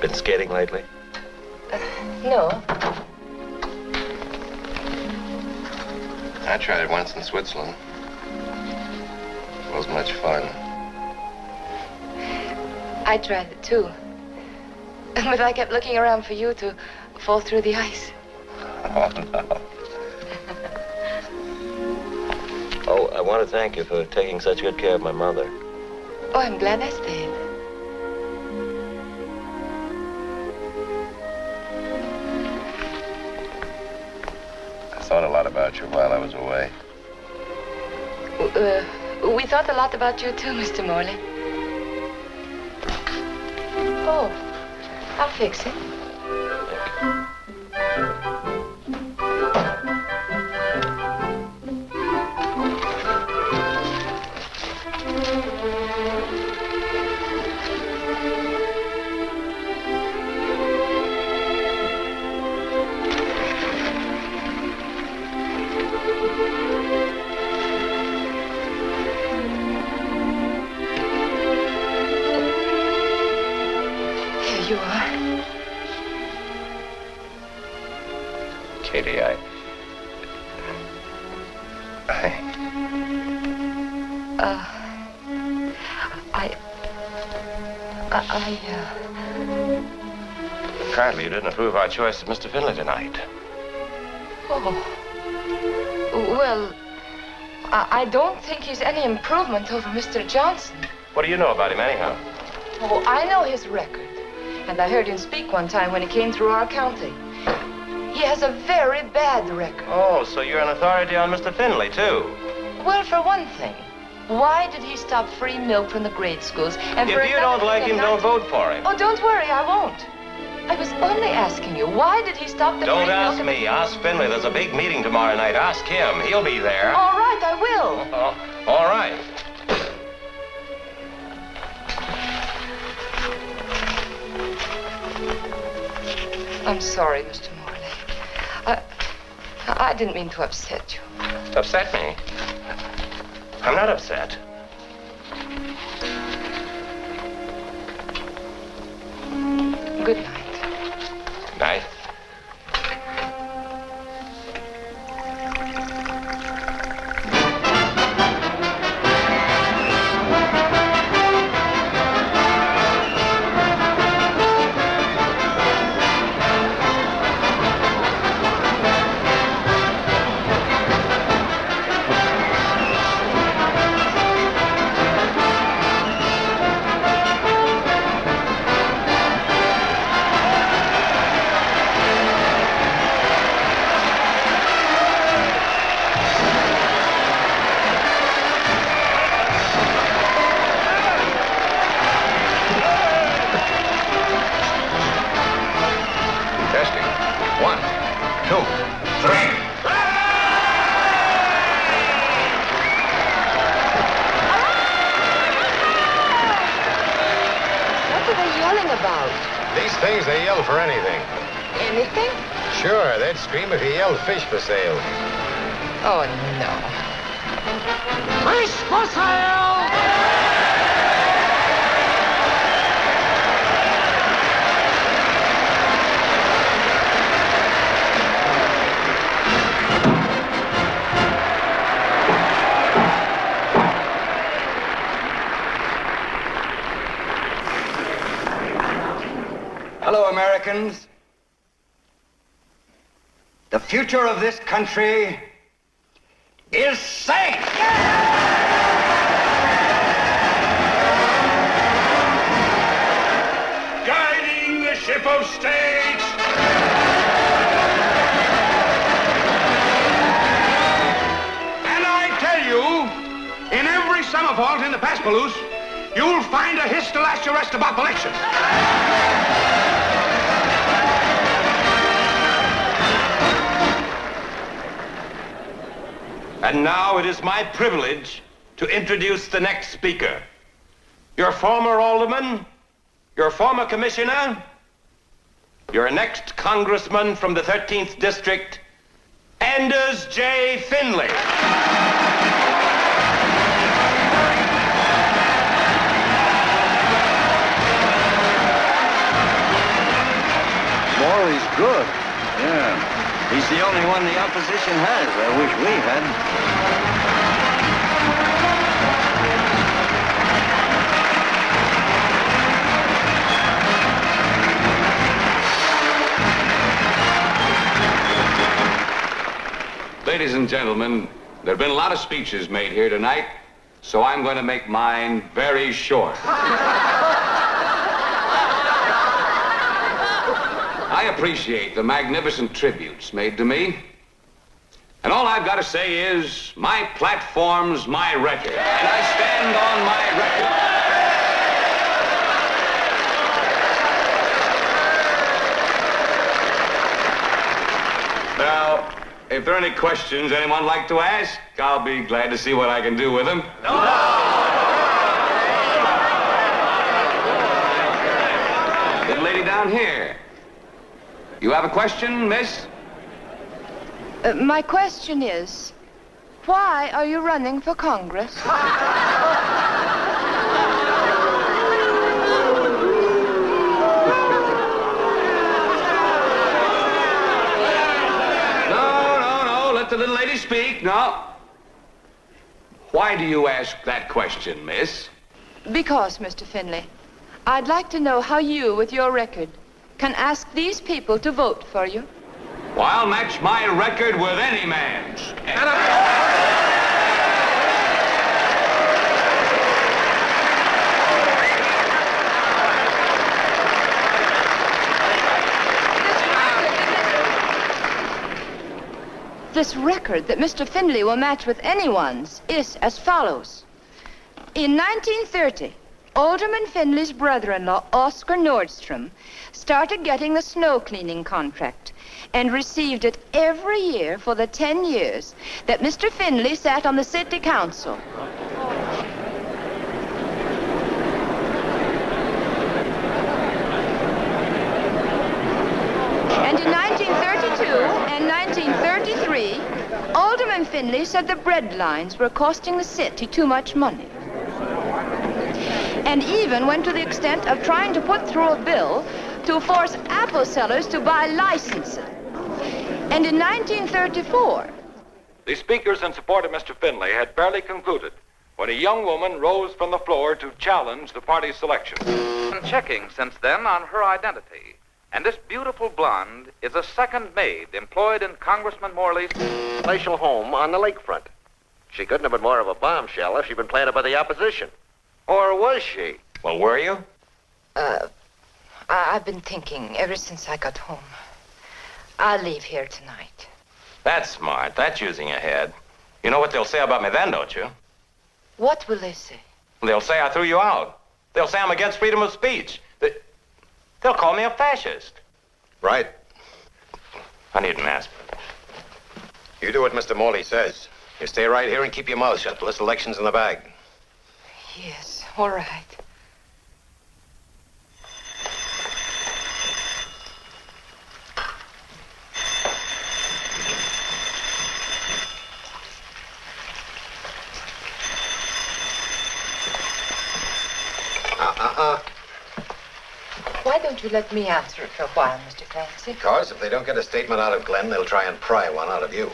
Been skating lately? No. I tried it once in Switzerland. It wasn't much fun. I tried it too. But I kept looking around for you to fall through the ice. Oh, no. Oh, I want to thank you for taking such good care of my mother. Oh, I'm glad I stayed. I thought a lot about you while I was away. We thought a lot about you too, Mr. Morley. Oh, I'll fix it. You are. Katie, Apparently you didn't approve our choice of Mr. Finley tonight. Oh. Well, I don't think he's any improvement over Mr. Johnson. What do you know about him, anyhow? Oh, I know his record. And I heard him speak one time when he came through our county. He has a very bad record. Oh, so you're an authority on Mr. Finley, too? Well, for one thing, why did he stop free milk from the grade schools? And If you don't like him, don't vote for him. Oh, don't worry, I won't. I was only asking you, why did he stop the Don't free milk? ask me. Ask Finley. There's a big meeting tomorrow night. Ask him. He'll be there. All right, I will. Oh, all right. I'm sorry, Mr. Morley. I didn't mean to upset you. Upset me? I'm not upset. Good night. Night. These things, they yell for anything. Anything? Sure, they'd scream if you yelled fish for sale. Oh, no. Fish for sale! Hello, Americans. The future of this country is safe. Guiding the ship of state. And I tell you, in every summer vault in the Paspaloose, you'll find a hiss to last your rest of election. And now it is my privilege to introduce the next speaker. Your former alderman, your former commissioner, your next congressman from the 13th district, Anders J. Finley. He's the only one the opposition has. I wish we had. Ladies and gentlemen, there have been a lot of speeches made here tonight, so I'm going to make mine very short. I appreciate the magnificent tributes made to me. And all I've got to say is, my platform's my record, and I stand on my record. Now, if there are any questions anyone would like to ask, I'll be glad to see what I can do with them. Little lady down here. You have a question, miss? My question is, why are you running for Congress? Let the little lady speak. No. Why do you ask that question, miss? Because, Mr. Finley, I'd like to know how you, with your record, can ask these people to vote for you. Well, I'll match my record with any man's. This record that Mr. Finley will match with anyone's is as follows. In 1930, Alderman Finley's brother-in-law, Oscar Nordstrom, started getting the snow cleaning contract and received it every year for the 10 years that Mr. Finley sat on the city council. And in 1932 and 1933, Alderman Finley said the bread lines were costing the city too much money. And even went to the extent of trying to put through a bill to force apple sellers to buy licenses. And in 1934... The speakers in support of Mr. Finley had barely concluded when a young woman rose from the floor to challenge the party's selection. Been checking since then on her identity. And this beautiful blonde is a second maid employed in Congressman Morley's palatial home on the lakefront. She couldn't have been more of a bombshell if she'd been planted by the opposition. Or was she? Well, were you? I've been thinking ever since I got home. I'll leave here tonight. That's smart. That's using your head. You know what they'll say about me then, don't you? What will they say? They'll say I threw you out. They'll say I'm against freedom of speech. They'll call me a fascist. Right. I need an aspirin. You do what Mr. Morley says. You stay right here and keep your mouth shut till this election's in the bag. Yes, all right. Why don't you let me answer it for a while, Mr. Clancy? Because if they don't get a statement out of Glenn, they'll try and pry one out of you.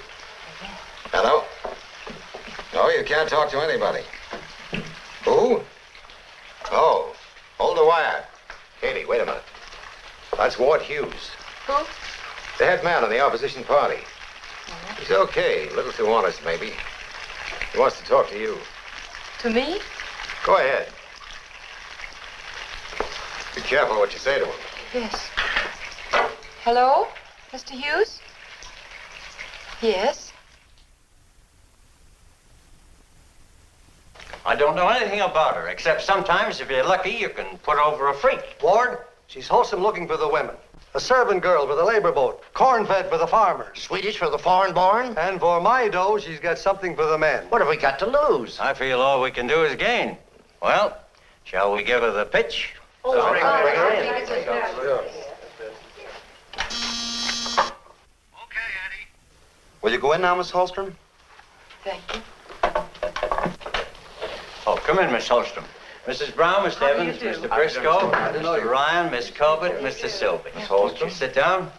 Hello? No, you can't talk to anybody. Who? Oh, hold the wire. Katie, wait a minute. That's Ward Hughes. Who? The head man of the opposition party. He's okay, a little too honest, maybe. He wants to talk to you. To me? Go ahead. Be careful what you say to him. Yes. Hello, Mr. Hughes? Yes? I don't know anything about her, except sometimes, if you're lucky, you can put over a freak. Ward, she's wholesome looking for the women. A servant girl for the labor boat. Corn-fed for the farmers. Swedish for the foreign-born? And for my dough, she's got something for the men. What have we got to lose? I feel all we can do is gain. Well, shall we give her the pitch? Bring her in. Will you go in now, Miss Holstrom? Thank you. Oh, come in, Miss Holstrom. Mrs. Brown, Mr. Evans, Mr. Briscoe, Mr. Ryan, Miss Colbert, Mr. Sylvie. Miss Holstrom, sit down.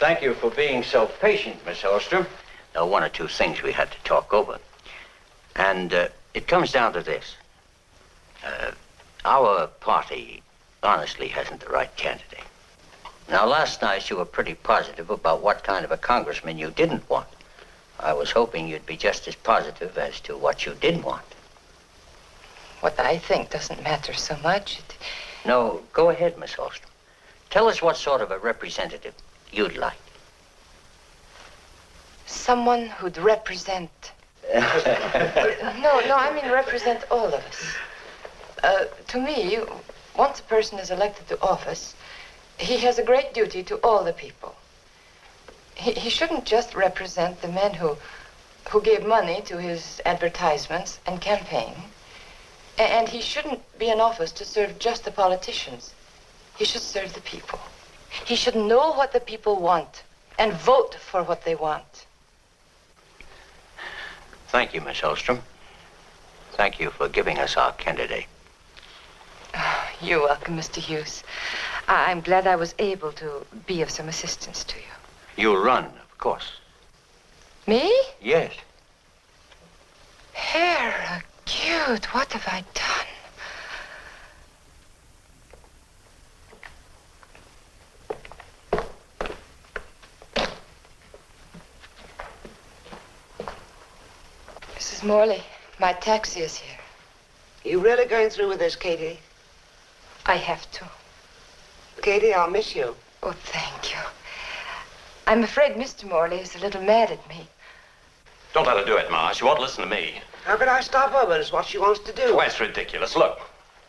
Thank you for being so patient, Miss Holstrom. Now, one or two things we had to talk over. And it comes down to this. Our party honestly hasn't the right candidate. Now, last night you were pretty positive about what kind of a congressman you didn't want. I was hoping you'd be just as positive as to what you did want. What I think doesn't matter so much. No, go ahead, Miss Holstrom. Tell us what sort of a representative you'd like. Someone who'd represent... No, I mean represent all of us. To me, once a person is elected to office, he has a great duty to all the people. He shouldn't just represent the men who gave money to his advertisements and campaign. And he shouldn't be in office to serve just the politicians. He should serve the people. He should know what the people want and vote for what they want. Thank you, Miss Holstrom. Thank you for giving us our candidate. Oh, you're welcome, Mr. Hughes. I'm glad I was able to be of some assistance to you. You'll run, of course. Me? Yes. Hair, cute. What have I done? Mrs. Morley, my taxi is here. You really going through with this, Katie? I have to. Katie, I'll miss you. Oh, thank you. I'm afraid Mr. Morley is a little mad at me. Don't let her do it, Ma. She won't listen to me. How could I stop her when it's what she wants to do? Why, it's ridiculous. Look,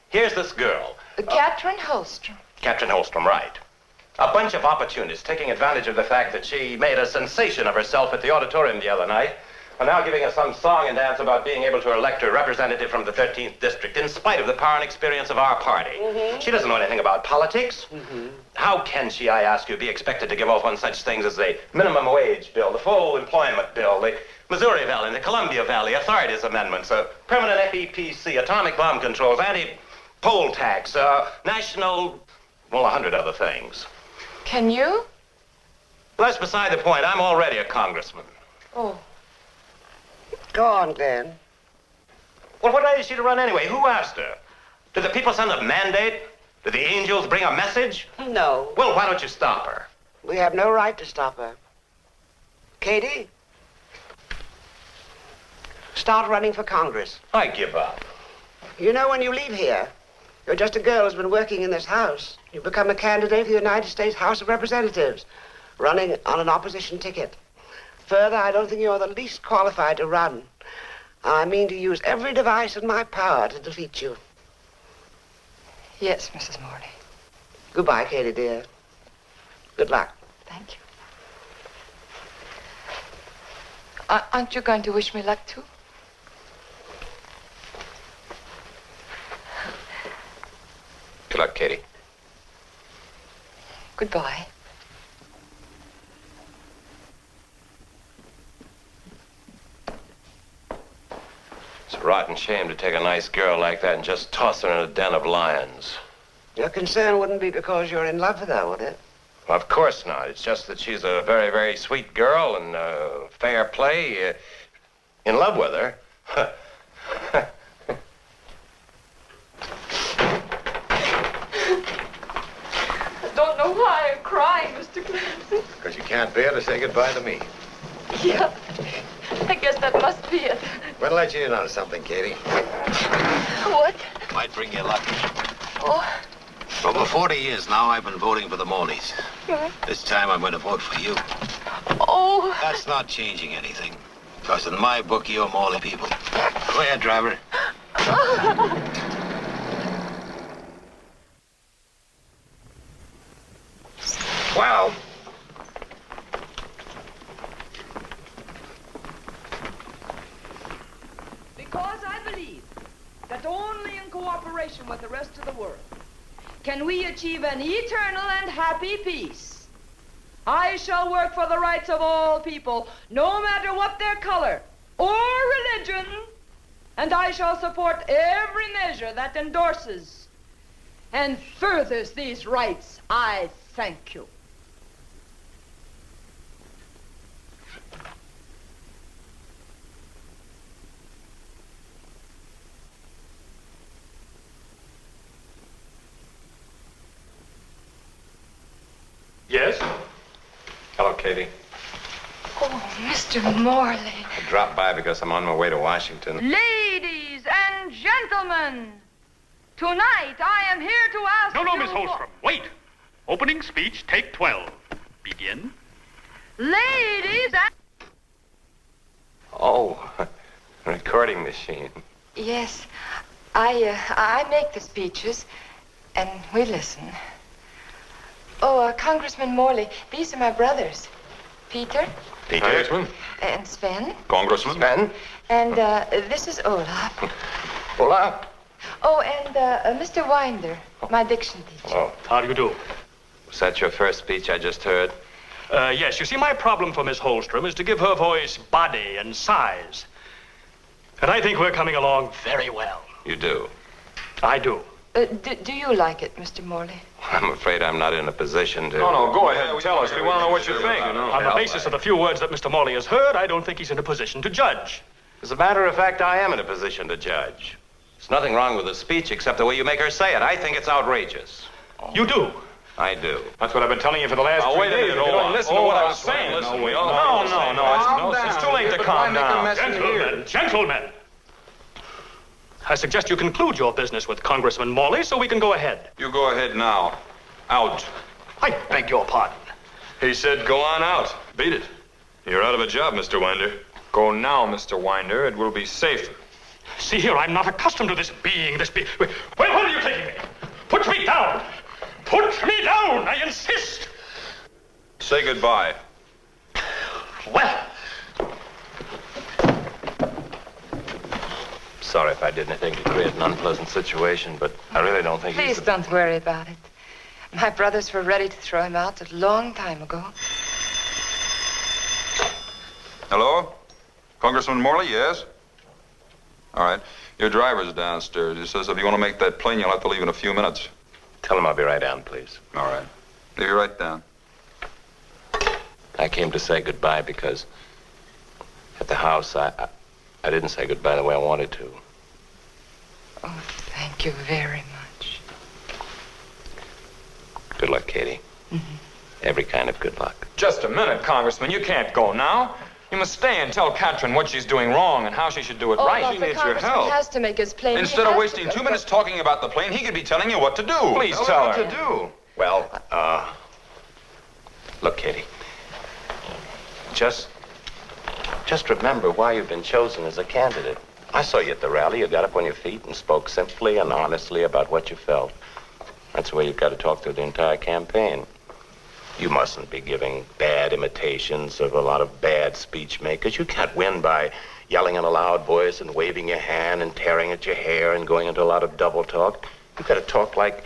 here's this girl. Catherine Holstrom. Catherine Holstrom, right. A bunch of opportunists taking advantage of the fact that she made a sensation of herself at the auditorium the other night, are now giving us some song and dance about being able to elect a representative from the 13th district in spite of the power and experience of our party. She doesn't know anything about politics. How can she, I ask you, be expected to give off on such things as the minimum wage bill, the full employment bill, the Missouri Valley and the Columbia Valley Authorities Amendments, permanent FEPC, atomic bomb controls, anti-poll tax, national, well, 100 other things. Can you? Well, that's beside the point. I'm already a congressman. Oh. Go on, Glenn. Well, what right is she to run anyway? Who asked her? Did the people send a mandate? Did the angels bring a message? No. Well, why don't you stop her? We have no right to stop her. Katie? Start running for Congress. I give up. You know, when you leave here, you're just a girl who's been working in this house. You become a candidate for the United States House of Representatives, running on an opposition ticket. Further, I don't think you're the least qualified to run. I mean to use every device in my power to defeat you. Yes, Mrs. Morley. Goodbye, Katie, dear. Good luck. Thank you. Aren't you going to wish me luck, too? Good luck, Katie. Goodbye. It's a rotten shame to take a nice girl like that and just toss her in a den of lions. Your concern wouldn't be because you're in love with her, would it? Well, of course not. It's just that she's a very, very sweet girl and fair play. In love with her. I don't know why I'm crying, Mr. Clancy. Because you can't bear to say goodbye to me. Yeah, I guess that must be it. We'll let you in on something, Katie. What? Might bring you luck. Oh. For over 40 years now, I've been voting for the Morleys. This time, I'm going to vote for you. Oh. That's not changing anything. Because in my book, you're Morley people. Go ahead, driver. Well. Because I believe that only in cooperation with the rest of the world can we achieve an eternal and happy peace. I shall work for the rights of all people, no matter what their color or religion, and I shall support every measure that endorses and furthers these rights. I thank you. Katie. Oh, Mr. Morley. I dropped by because I'm on my way to Washington. Ladies and gentlemen, tonight I am here to ask No, you... Miss Holstrom. Wait. Opening speech, take 12. Begin. Ladies and... Oh, recording machine. Yes, I make the speeches, and we listen. Oh, Congressman Morley, these are my brothers. Peter. Peter. Congressman. And Sven. Congressman. Sven. And this is Olaf. Olaf. Oh, and Mr. Winder, my diction teacher. Oh, How do you do? was that your first speech I just heard? Yes, you see, my problem for Miss Holstrom is to give her voice body and size. And I think we're coming along very well. You do? I do. Do you like it, Mr. Morley? I'm afraid I'm not in a position to... No, go ahead and tell us. We want to know what you think. On the basis of the few words that Mr. Morley has heard, I don't think he's in a position to judge. As a matter of fact, I am in a position to judge. There's nothing wrong with the speech except the way you make her say it. I think it's outrageous. You do? I do. That's what I've been telling you for the last 3 days. If you don't listen to what I was saying. It's too late to calm down. Gentlemen. I suggest you conclude your business with Congressman Morley so we can go ahead. You go ahead now. Out. I beg your pardon. He said go on out. Beat it. You're out of a job, Mr. Winder. Go now, Mr. Winder. It will be safer. See here, I'm not accustomed to this being. Where are you taking me? Put me down. Put me down, I insist. Say goodbye. Well. Sorry if I did anything to create an unpleasant situation, but I really don't think Please don't worry about it. My brothers were ready to throw him out a long time ago. Hello? Congressman Morley, yes? All right. Your driver's downstairs. He says if you want to make that plane, you'll have to leave in a few minutes. Tell him I'll be right down, please. All right. Leave you right down. I came to say goodbye because at the house, I didn't say goodbye the way I wanted to. Oh, thank you very much. Good luck, Katie. Mm-hmm. Every kind of good luck. Just a minute, Congressman. You can't go now. You must stay and tell Katrin what she's doing wrong and how she should do it right. She needs your help. Has to make his plane. Instead of wasting 2 minutes talking about the plane, he could be telling you what to do. Please tell her. What to do. Well, look, Katie. Just remember why you've been chosen as a candidate. I saw you at the rally. You got up on your feet and spoke simply and honestly about what you felt. That's the way you've got to talk through the entire campaign. You mustn't be giving bad imitations of a lot of bad speech makers. You can't win by yelling in a loud voice and waving your hand and tearing at your hair and going into a lot of double talk. You've got to talk like...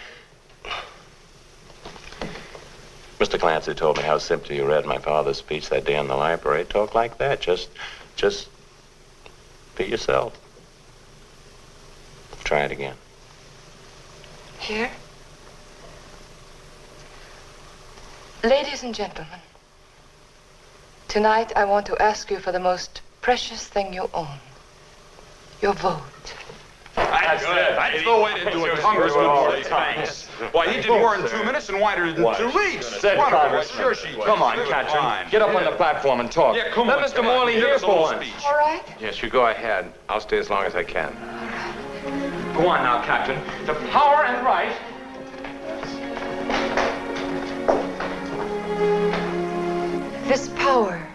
Mr. Clancy told me how simply you read my father's speech that day in the library. Talk like that. Just be yourself. Try it again. Here? Ladies and gentlemen, tonight I want to ask you for the most precious thing you own. Your vote. That's the way to do it, Congressman Morley. Thanks. Why, he did more in 2 minutes and Winder did in 2 weeks. Said Congressman. Come on, Katrin. Get up on the platform and talk. Yeah, come Let on, Mr. Morley hear for once. All right? Yes, you go ahead. I'll stay as long as I can. Go on now, Katrin. The power and right. This power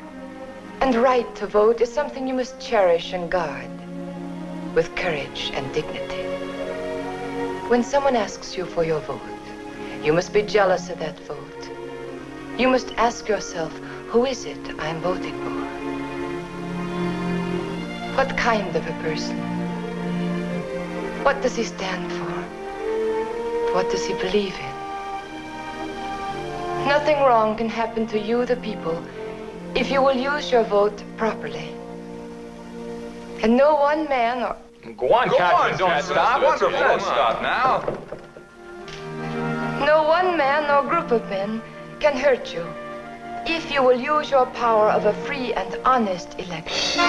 and right to vote is something you must cherish and guard with courage and dignity. When someone asks you for your vote, you must be jealous of that vote. You must ask yourself, who is it I'm voting for? What kind of a person? What does he stand for? What does he believe in? Nothing wrong can happen to you, the people, if you will use your vote properly. And no one man or... Go on, Katrin. Don't stop. Wonderful. Don't stop now. No one man or group of men can hurt you if you will use your power of a free and honest election.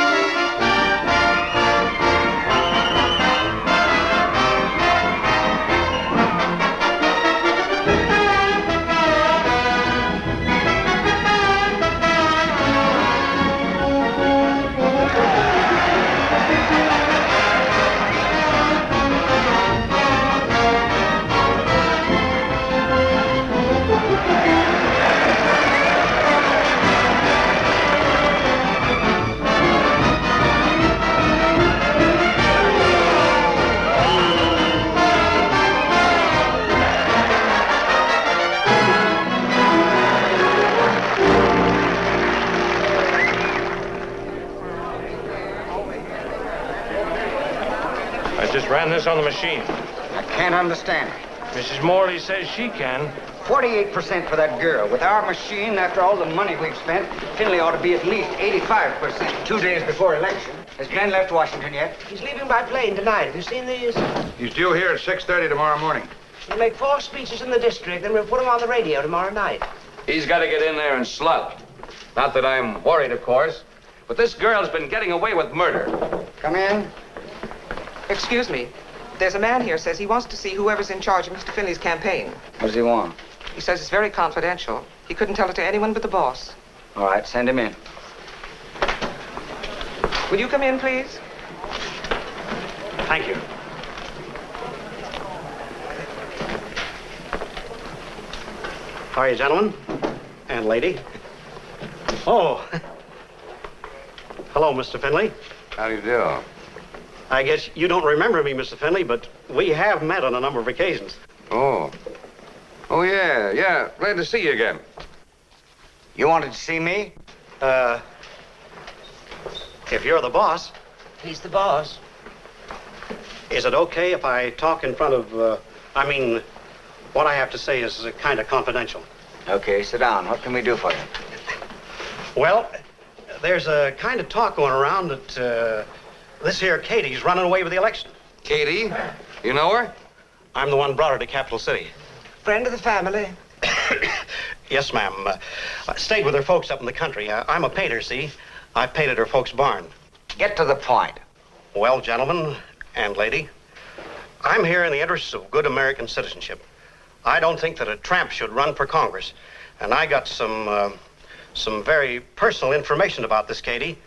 ran this on the machine. I can't understand it. Mrs. Morley says she can. 48% for that girl. With our machine, after all the money we've spent, Finley ought to be at least 85%. 2 days before election. Has Glenn left Washington yet? He's leaving by plane tonight. Have you seen these? He's due here at 6:30 tomorrow morning. He'll make 4 speeches in the district, then we'll put him on the radio tomorrow night. He's got to get in there and slug. Not that I'm worried, of course, but this girl's been getting away with murder. Come in. Excuse me. There's a man here says he wants to see whoever's in charge of Mr. Finley's campaign. What does he want? He says it's very confidential. He couldn't tell it to anyone but the boss. All right, send him in. Will you come in, please? Thank you. How are you, gentlemen? And lady? Oh. Hello, Mr. Finley. How do you do? I guess you don't remember me, Mr. Finley, but we have met on a number of occasions. Oh. Oh, yeah. Glad to see you again. You wanted to see me? If you're the boss. He's the boss. Is it okay if I talk in front of, what I have to say is kind of confidential? Okay, sit down. What can we do for you? Well, there's a kind of talk going around that this here Katie's running away with the election. Katie? You know her? I'm the one brought her to Capital City. Friend of the family. Yes, ma'am. I stayed with her folks up in the country. I'm a painter, see? I painted her folks' barn. Get to the point. Well, gentlemen and lady, I'm here in the interests of good American citizenship. I don't think that a tramp should run for Congress. And I got some very personal information about this Katie,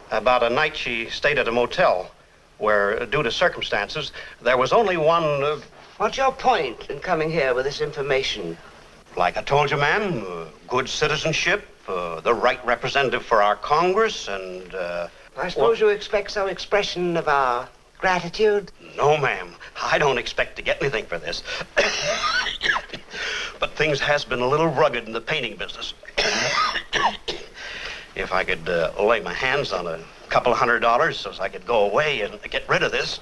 about a night she stayed at a motel where, due to circumstances, there was only one... What's your point in coming here with this information? Like I told you, ma'am, good citizenship, the right representative for our Congress, and... I suppose you expect some expression of our gratitude? No, ma'am. I don't expect to get anything for this. But things has been a little rugged in the painting business. If I could lay my hands on a couple $100 so I could go away and get rid of this.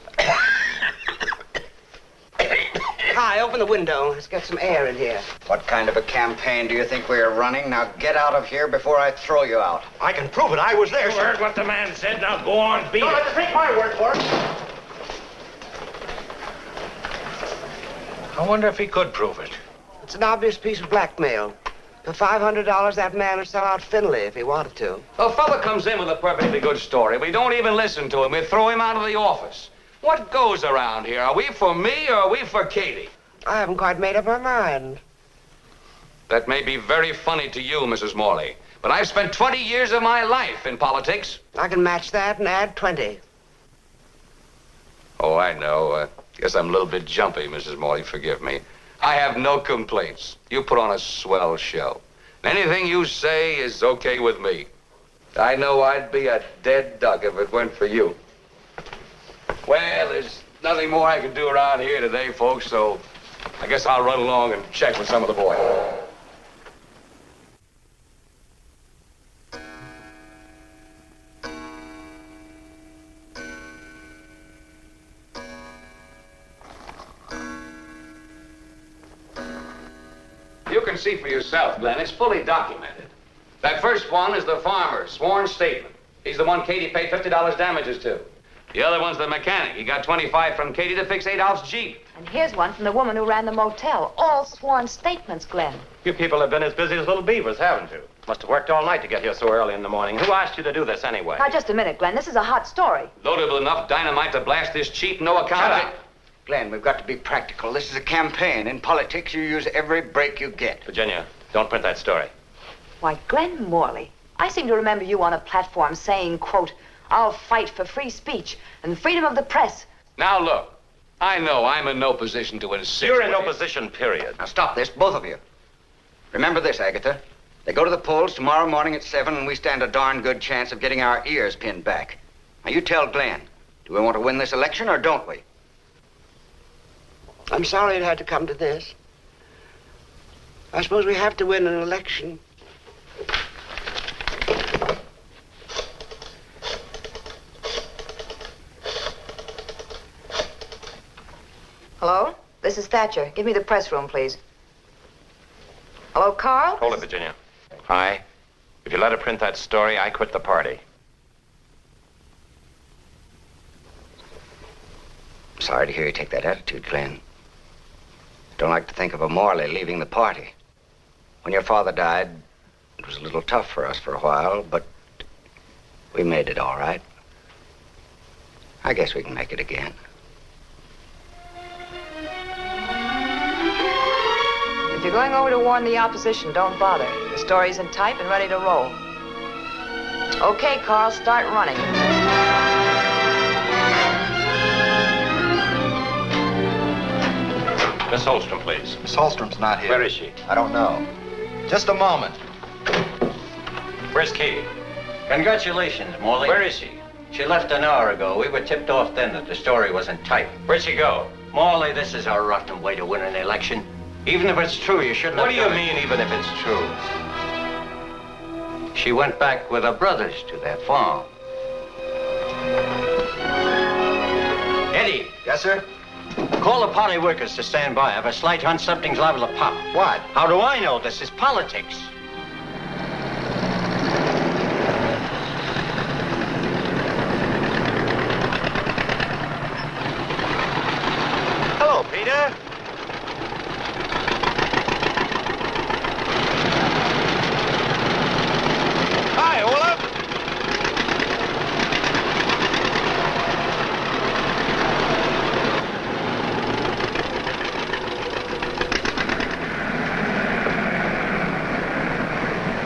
Hi, open the window. Let's get some air in here. What kind of a campaign do you think we are running? Now get out of here before I throw you out. I can prove it. I was there, You sir. heard what the man said. Now go on, beat Don't it. have to take my word for it. I wonder if he could prove it. It's an obvious piece of blackmail. For $500, that man would sell out Finley if he wanted to. A fella comes in with a perfectly good story. We don't even listen to him. We throw him out of the office. What goes around here? Are we for me or are we for Katie? I haven't quite made up my mind. That may be very funny to you, Mrs. Morley, but I've spent 20 years of my life in politics. I can match that and add 20. Oh, I know. Guess I'm a little bit jumpy, Mrs. Morley. Forgive me. I have no complaints. You put on a swell show. Anything you say is okay with me. I know I'd be a dead duck if it weren't for you. Well, there's nothing more I can do around here today, folks, so I guess I'll run along and check with some of the boys. You can see for yourself, Glenn. It's fully documented. That first one is the farmer's sworn statement. He's the one Katie paid $50 damages to. The other one's the mechanic. He got 25 from Katie to fix Adolph's Jeep. And here's one from the woman who ran the motel. All sworn statements, Glenn. You people have been as busy as little beavers, haven't you? Must have worked all night to get here so early in the morning. Who asked you to do this anyway? Now, just a minute, Glenn. This is a hot story. Loaded with enough dynamite to blast this cheap, no account. Shut up. Glenn, we've got to be practical. This is a campaign. In politics, you use every break you get. Virginia, don't print that story. Why, Glenn Morley, I seem to remember you on a platform saying, quote, I'll fight for free speech and freedom of the press. Now, look. I know I'm in no position to insist. You're in no position, period. Now, stop this, both of you. Remember this, Agatha. They go to the polls tomorrow morning at 7, and we stand a darn good chance of getting our ears pinned back. Now, you tell Glenn, do we want to win this election or don't we? I'm sorry it had to come to this. I suppose we have to win an election. Mrs. Thatcher. Give me the press room, please. Hello, Carl? Hold it, Virginia. Hi. If you let her print that story, I quit the party. Sorry to hear you take that attitude, Glenn. Don't like to think of a Morley leaving the party. When your father died, it was a little tough for us for a while, but we made it all right. I guess we can make it again. If you're going over to warn the opposition, don't bother. The story's in type and ready to roll. Okay, Carl, start running. Miss Holstrom, please. Miss Holstrom's not here. Where is she? I don't know. Just a moment. Where's Katie? Congratulations, Morley. Where is she? She left an hour ago. We were tipped off then that the story wasn't type. Where'd she go? Morley, this is a rotten way to win an election. Even if it's true, you shouldn't What have do you done it. mean, even if it's true? She went back with her brothers to their farm. Eddie. Yes, sir? Call the party workers to stand by. I have a slight hunch something's liable to pop. What? How do I know? This is politics. Hello, Peter. Hi, Olaf.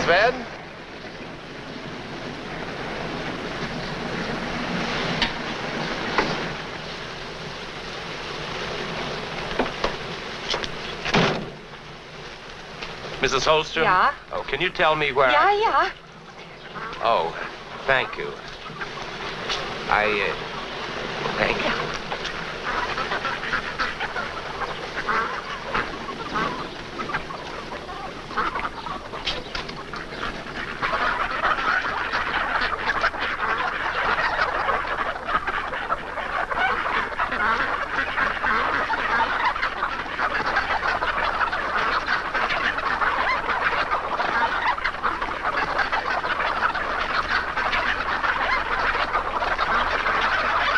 Sven? Mrs. Holstrom? Yeah? Oh, can you tell me where... Yeah. Oh, thank you. Thank you.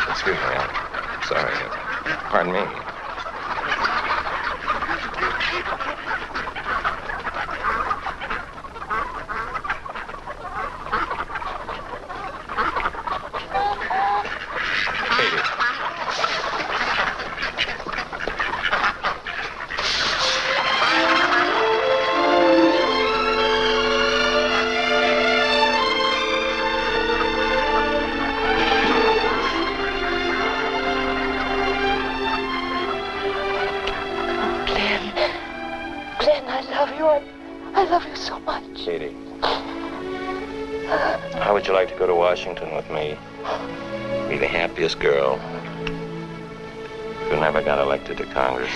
Excuse me, I'm sorry. Pardon me. Katie. Glenn, I love you. I love you so much. Katie. How would you like to go to Washington with me? Be the happiest girl who never got elected to Congress.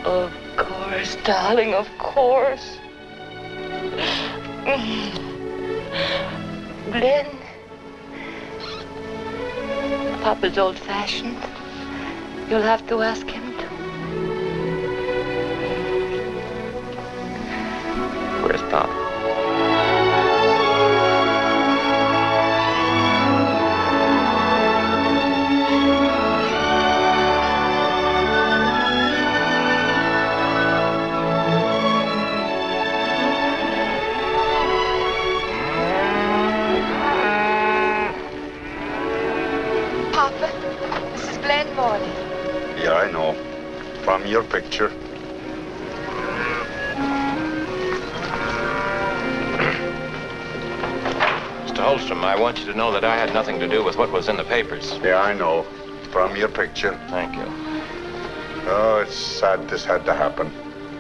Of course, darling, of course. Glenn, Papa's old-fashioned. You'll have to ask him to. Where's Pop? Papa, this is Glenn Morley. Yeah, I know. From your picture. Mr. Holstrom, I want you to know that I had nothing to do with what was in the papers. Yeah, I know. From your picture. Thank you. Oh, it's sad this had to happen.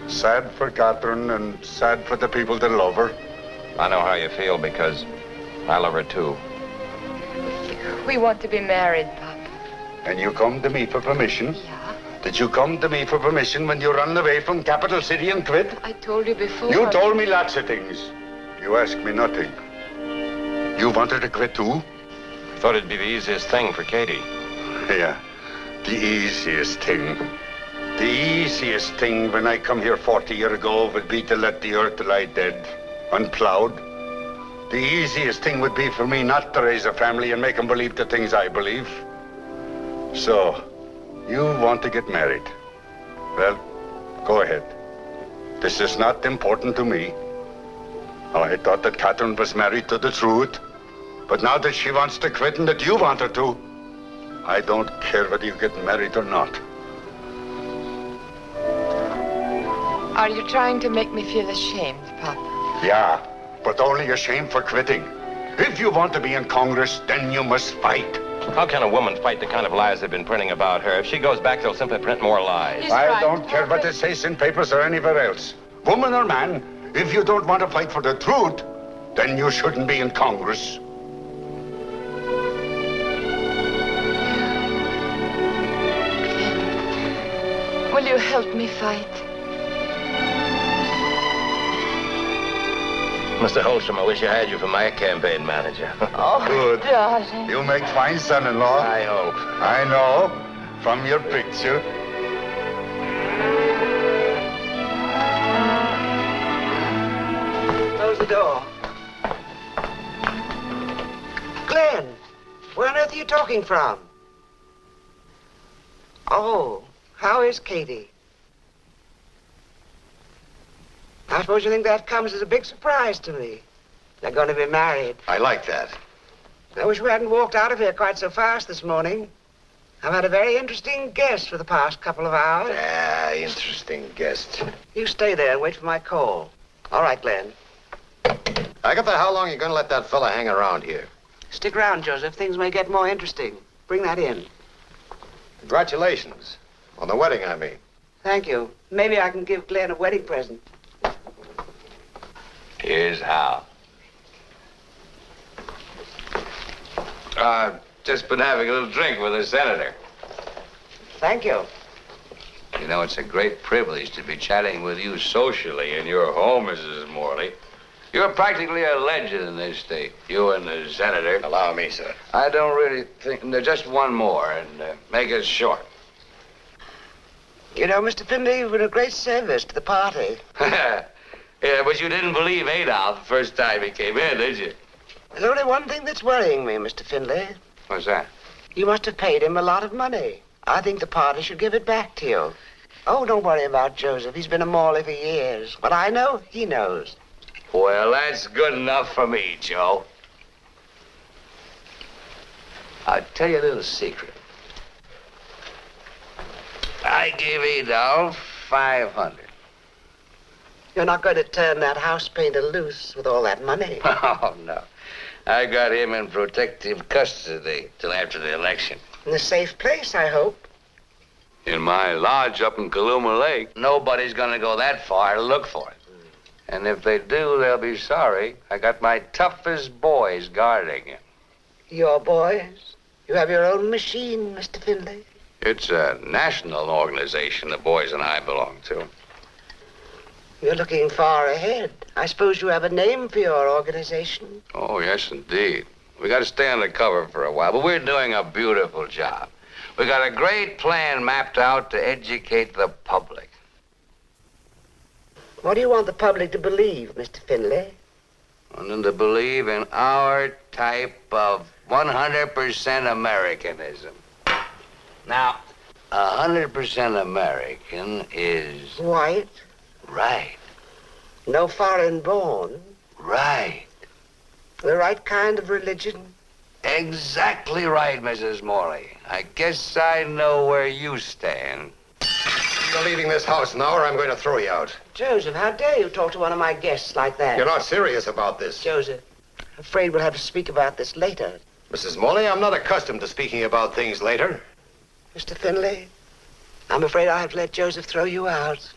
Sad for Catherine and sad for the people that love her. I know how you feel because I love her too. We want to be married, Papa. And you come to me for permission? Yeah. Did you come to me for permission when you ran away from Capital City and quit? I told you before. You told me lots of things. You asked me nothing. You wanted to quit too? I thought it'd be the easiest thing for Katie. Yeah, the easiest thing. The easiest thing when I come here 40 years ago would be to let the earth lie dead, unplowed. The easiest thing would be for me not to raise a family and make them believe the things I believe. So, you want to get married. Well, go ahead. This is not important to me. I thought that Catherine was married to the truth. But now that she wants to quit and that you want her to, I don't care whether you get married or not. Are you trying to make me feel ashamed, Papa? Yeah, but only ashamed for quitting. If you want to be in Congress, then you must fight. How can a woman fight the kind of lies they've been printing about her? If she goes back, they'll simply print more lies. I don't care what it says in papers or anywhere else. Woman or man, if you don't want to fight for the truth, then you shouldn't be in Congress. Will you help me fight? Mr. Holstrom, I wish I had you for my campaign manager. Oh, good. Darling. You make fine son-in-law. I hope. I know, from your picture. Close the door. Glenn, where on earth are you talking from? Oh, how is Katie? I suppose you think that comes as a big surprise to me. They're going to be married. I like that. I wish we hadn't walked out of here quite so fast this morning. I've had a very interesting guest for the past couple of hours. Ah, interesting guest. You stay there and wait for my call. All right, Glenn. Agatha, how long are you going to let that fella hang around here? Stick around, Joseph. Things may get more interesting. Bring that in. Congratulations. On the wedding, I mean. Thank you. Maybe I can give Glenn a wedding present. Here's how. Just been having a little drink with the senator. Thank you. You know, it's a great privilege to be chatting with you socially in your home, Mrs. Morley. You're practically a legend in this state, you and the senator. Allow me, sir. I don't really think... Just one more, and make it short. You know, Mr. Finley, you've been a great service to the party. Yeah, but you didn't believe Adolf the first time he came in, did you? There's only one thing that's worrying me, Mr. Finley. What's that? You must have paid him a lot of money. I think the party should give it back to you. Oh, don't worry about Joseph. He's been a Morley for years. What I know, he knows. Well, that's good enough for me, Joe. I'll tell you a little secret. I gave Adolf 500. You're not going to turn that house painter loose with all that money. Oh, no. I got him in protective custody till after the election. In a safe place, I hope. In my lodge up in Kaluma Lake. Nobody's gonna go that far to look for it. And if they do, they'll be sorry. I got my toughest boys guarding him. Your boys? You have your own machine, Mr. Finley. It's a national organization the boys and I belong to. You're looking far ahead. I suppose you have a name for your organization. Oh, yes, indeed. We got to stay undercover for a while, but we're doing a beautiful job. We got a great plan mapped out to educate the public. What do you want the public to believe, Mr. Finley? Want them to believe in our type of 100% Americanism. Now, 100% American is... White? Right. No foreign born? Right. The right kind of religion? Exactly right, Mrs. Morley. I guess I know where you stand. You're leaving this house now, or I'm going to throw you out. Joseph, how dare you talk to one of my guests like that? You're not serious about this. Joseph, I'm afraid we'll have to speak about this later. Mrs. Morley, I'm not accustomed to speaking about things later. Mr. Finley, I'm afraid I'll have to let Joseph throw you out.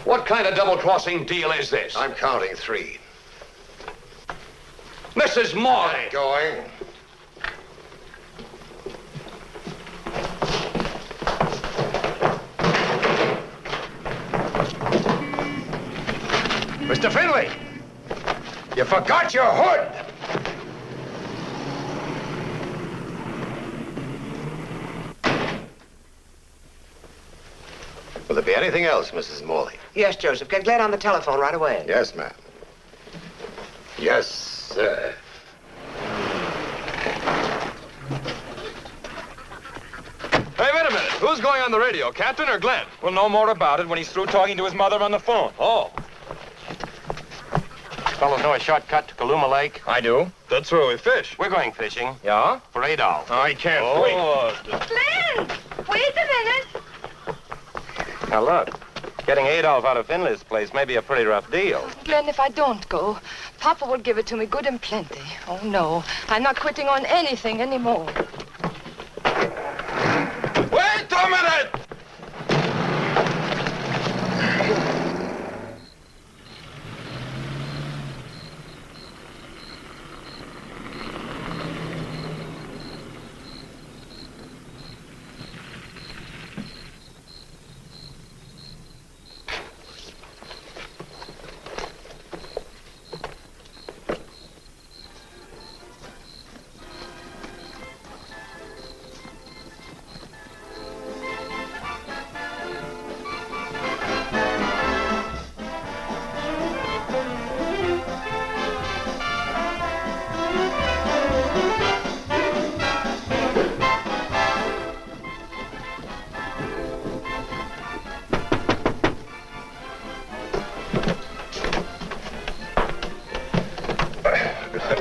What kind of double-crossing deal is this? I'm counting 3. Mrs. Morley! I'm going. Mr. Finley, you forgot your hood. Will there be anything else, Mrs. Morley? Yes, Joseph. Get Glenn on the telephone right away. Yes, ma'am. Yes, sir. Hey, wait a minute. Who's going on the radio, Captain or Glenn? We'll know more about it when he's through talking to his mother on the phone. Oh. Fellows know a shortcut to Kaluma Lake? I do. That's where we fish. We're going fishing. Yeah? For $8. I can't wait. Glenn! Wait a minute. Now, look. Getting Adolf out of Finley's place may be a pretty rough deal. Glenn, if I don't go, Papa will give it to me good and plenty. Oh, no. I'm not quitting on anything anymore. Wait a minute!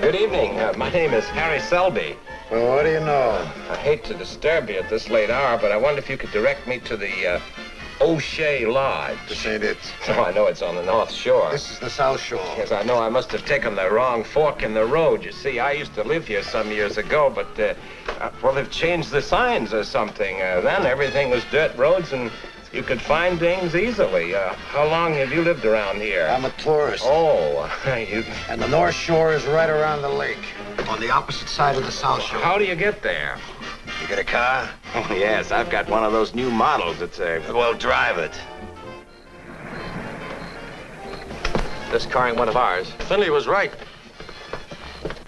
Good evening. My name is Harry Selby. Well, what do you know? I hate to disturb you at this late hour, but I wonder if you could direct me to the O'Shea Lodge. This ain't it. Oh, I know it's on the North Shore. This is the South Shore. Yes, I know. I must have taken the wrong fork in the road. You see, I used to live here some years ago, but, well, they've changed the signs or something. Then everything was dirt roads and you could find things easily. How long have you lived around here? I'm a tourist. Oh, you... And the North Shore is right around the lake, on the opposite side of the South Shore. How do you get there? You get a car? Oh, yes, I've got one of those new models. It's a... Well, drive it. This car ain't one of ours. Finley was right.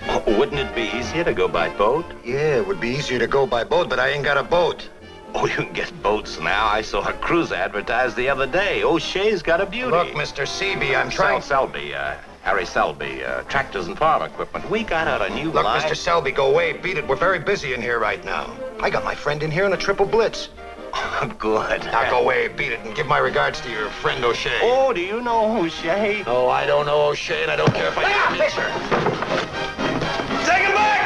Oh, wouldn't it be easier to go by boat? Yeah, it would be easier to go by boat, but I ain't got a boat. Oh, you can get boats now. I saw a cruise advertised the other day. O'Shea's got a beauty. Look, Mr. Seaby, I'm trying... Selby, Harry Selby, tractors and farm equipment. We got out a new Look, line. Mr. Selby, go away. Beat it. We're very busy in here right now. I got my friend in here in a triple blitz. Oh, good. Now go away, beat it, and give my regards to your friend O'Shea. Oh, do you know O'Shea? Oh, I don't know O'Shea, and I don't care if I... Ah, Fisher! Take him back!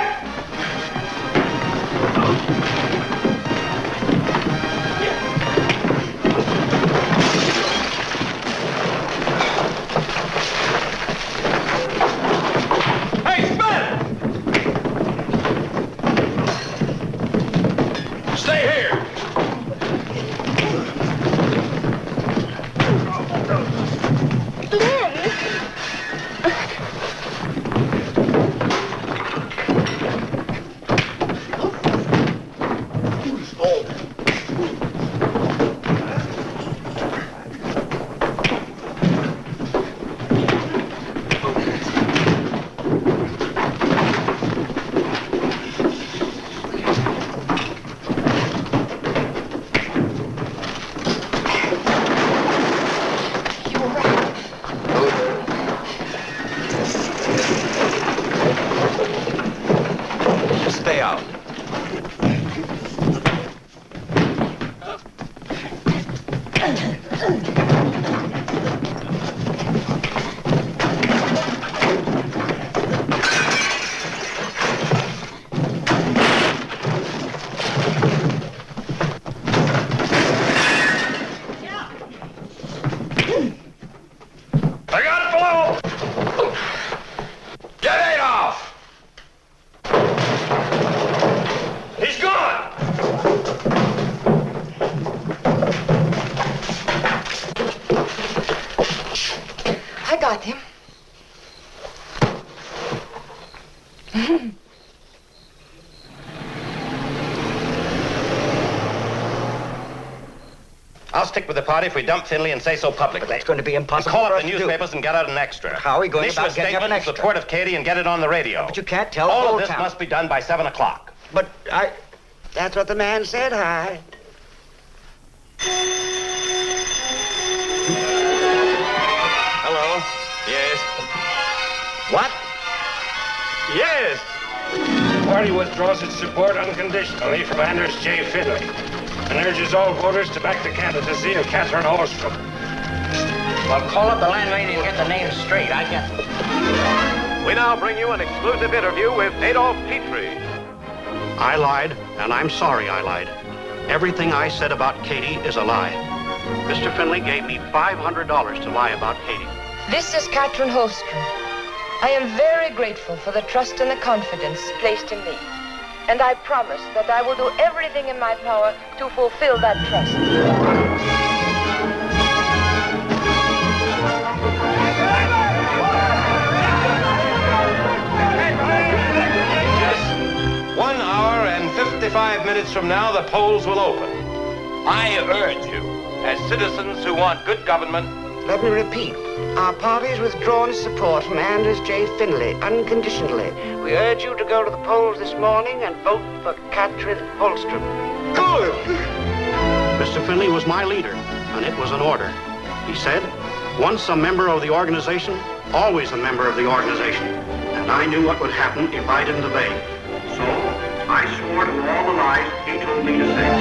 Stay out. I got it below! Get Adolf! He's gone! I got him. I'll stick with the party if we dump Finley and say so publicly. But that's going to be impossible. Call for up us the to do. newspapers and get out an extra. How are we going Issue about a getting up statement an in extra? support of Katie and get it on the radio. But you can't tell All the of whole this town. must be done by 7 o'clock. But I... That's what the man said, Hi. What? Yes. The party withdraws its support unconditionally from Anders J. Finley and urges all voters to back the candidacy of Catherine Holstrom. Well, call up the landlady and get the names straight. I can. We now bring you an exclusive interview with Adolf Petrie. I lied, and I'm sorry I lied. Everything I said about Katie is a lie. Mr. Finley gave me $500 to lie about Katie. This is Catherine Holstrom. I am very grateful for the trust and the confidence placed in me. And I promise that I will do everything in my power to fulfill that trust. 1 hour and 55 minutes from now, the polls will open. I urge you, as citizens who want good government... Let me repeat. Our party has withdrawn its support from Anders J. Finley unconditionally. We urge you to go to the polls this morning and vote for Catherine Holstrom. Good! Mr. Finley was my leader, and it was an order. He said, once a member of the organization, always a member of the organization. And I knew what would happen if I didn't obey. So, I swore to all the lies he told me to say.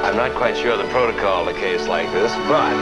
I'm not quite sure of the protocol in a case like this, but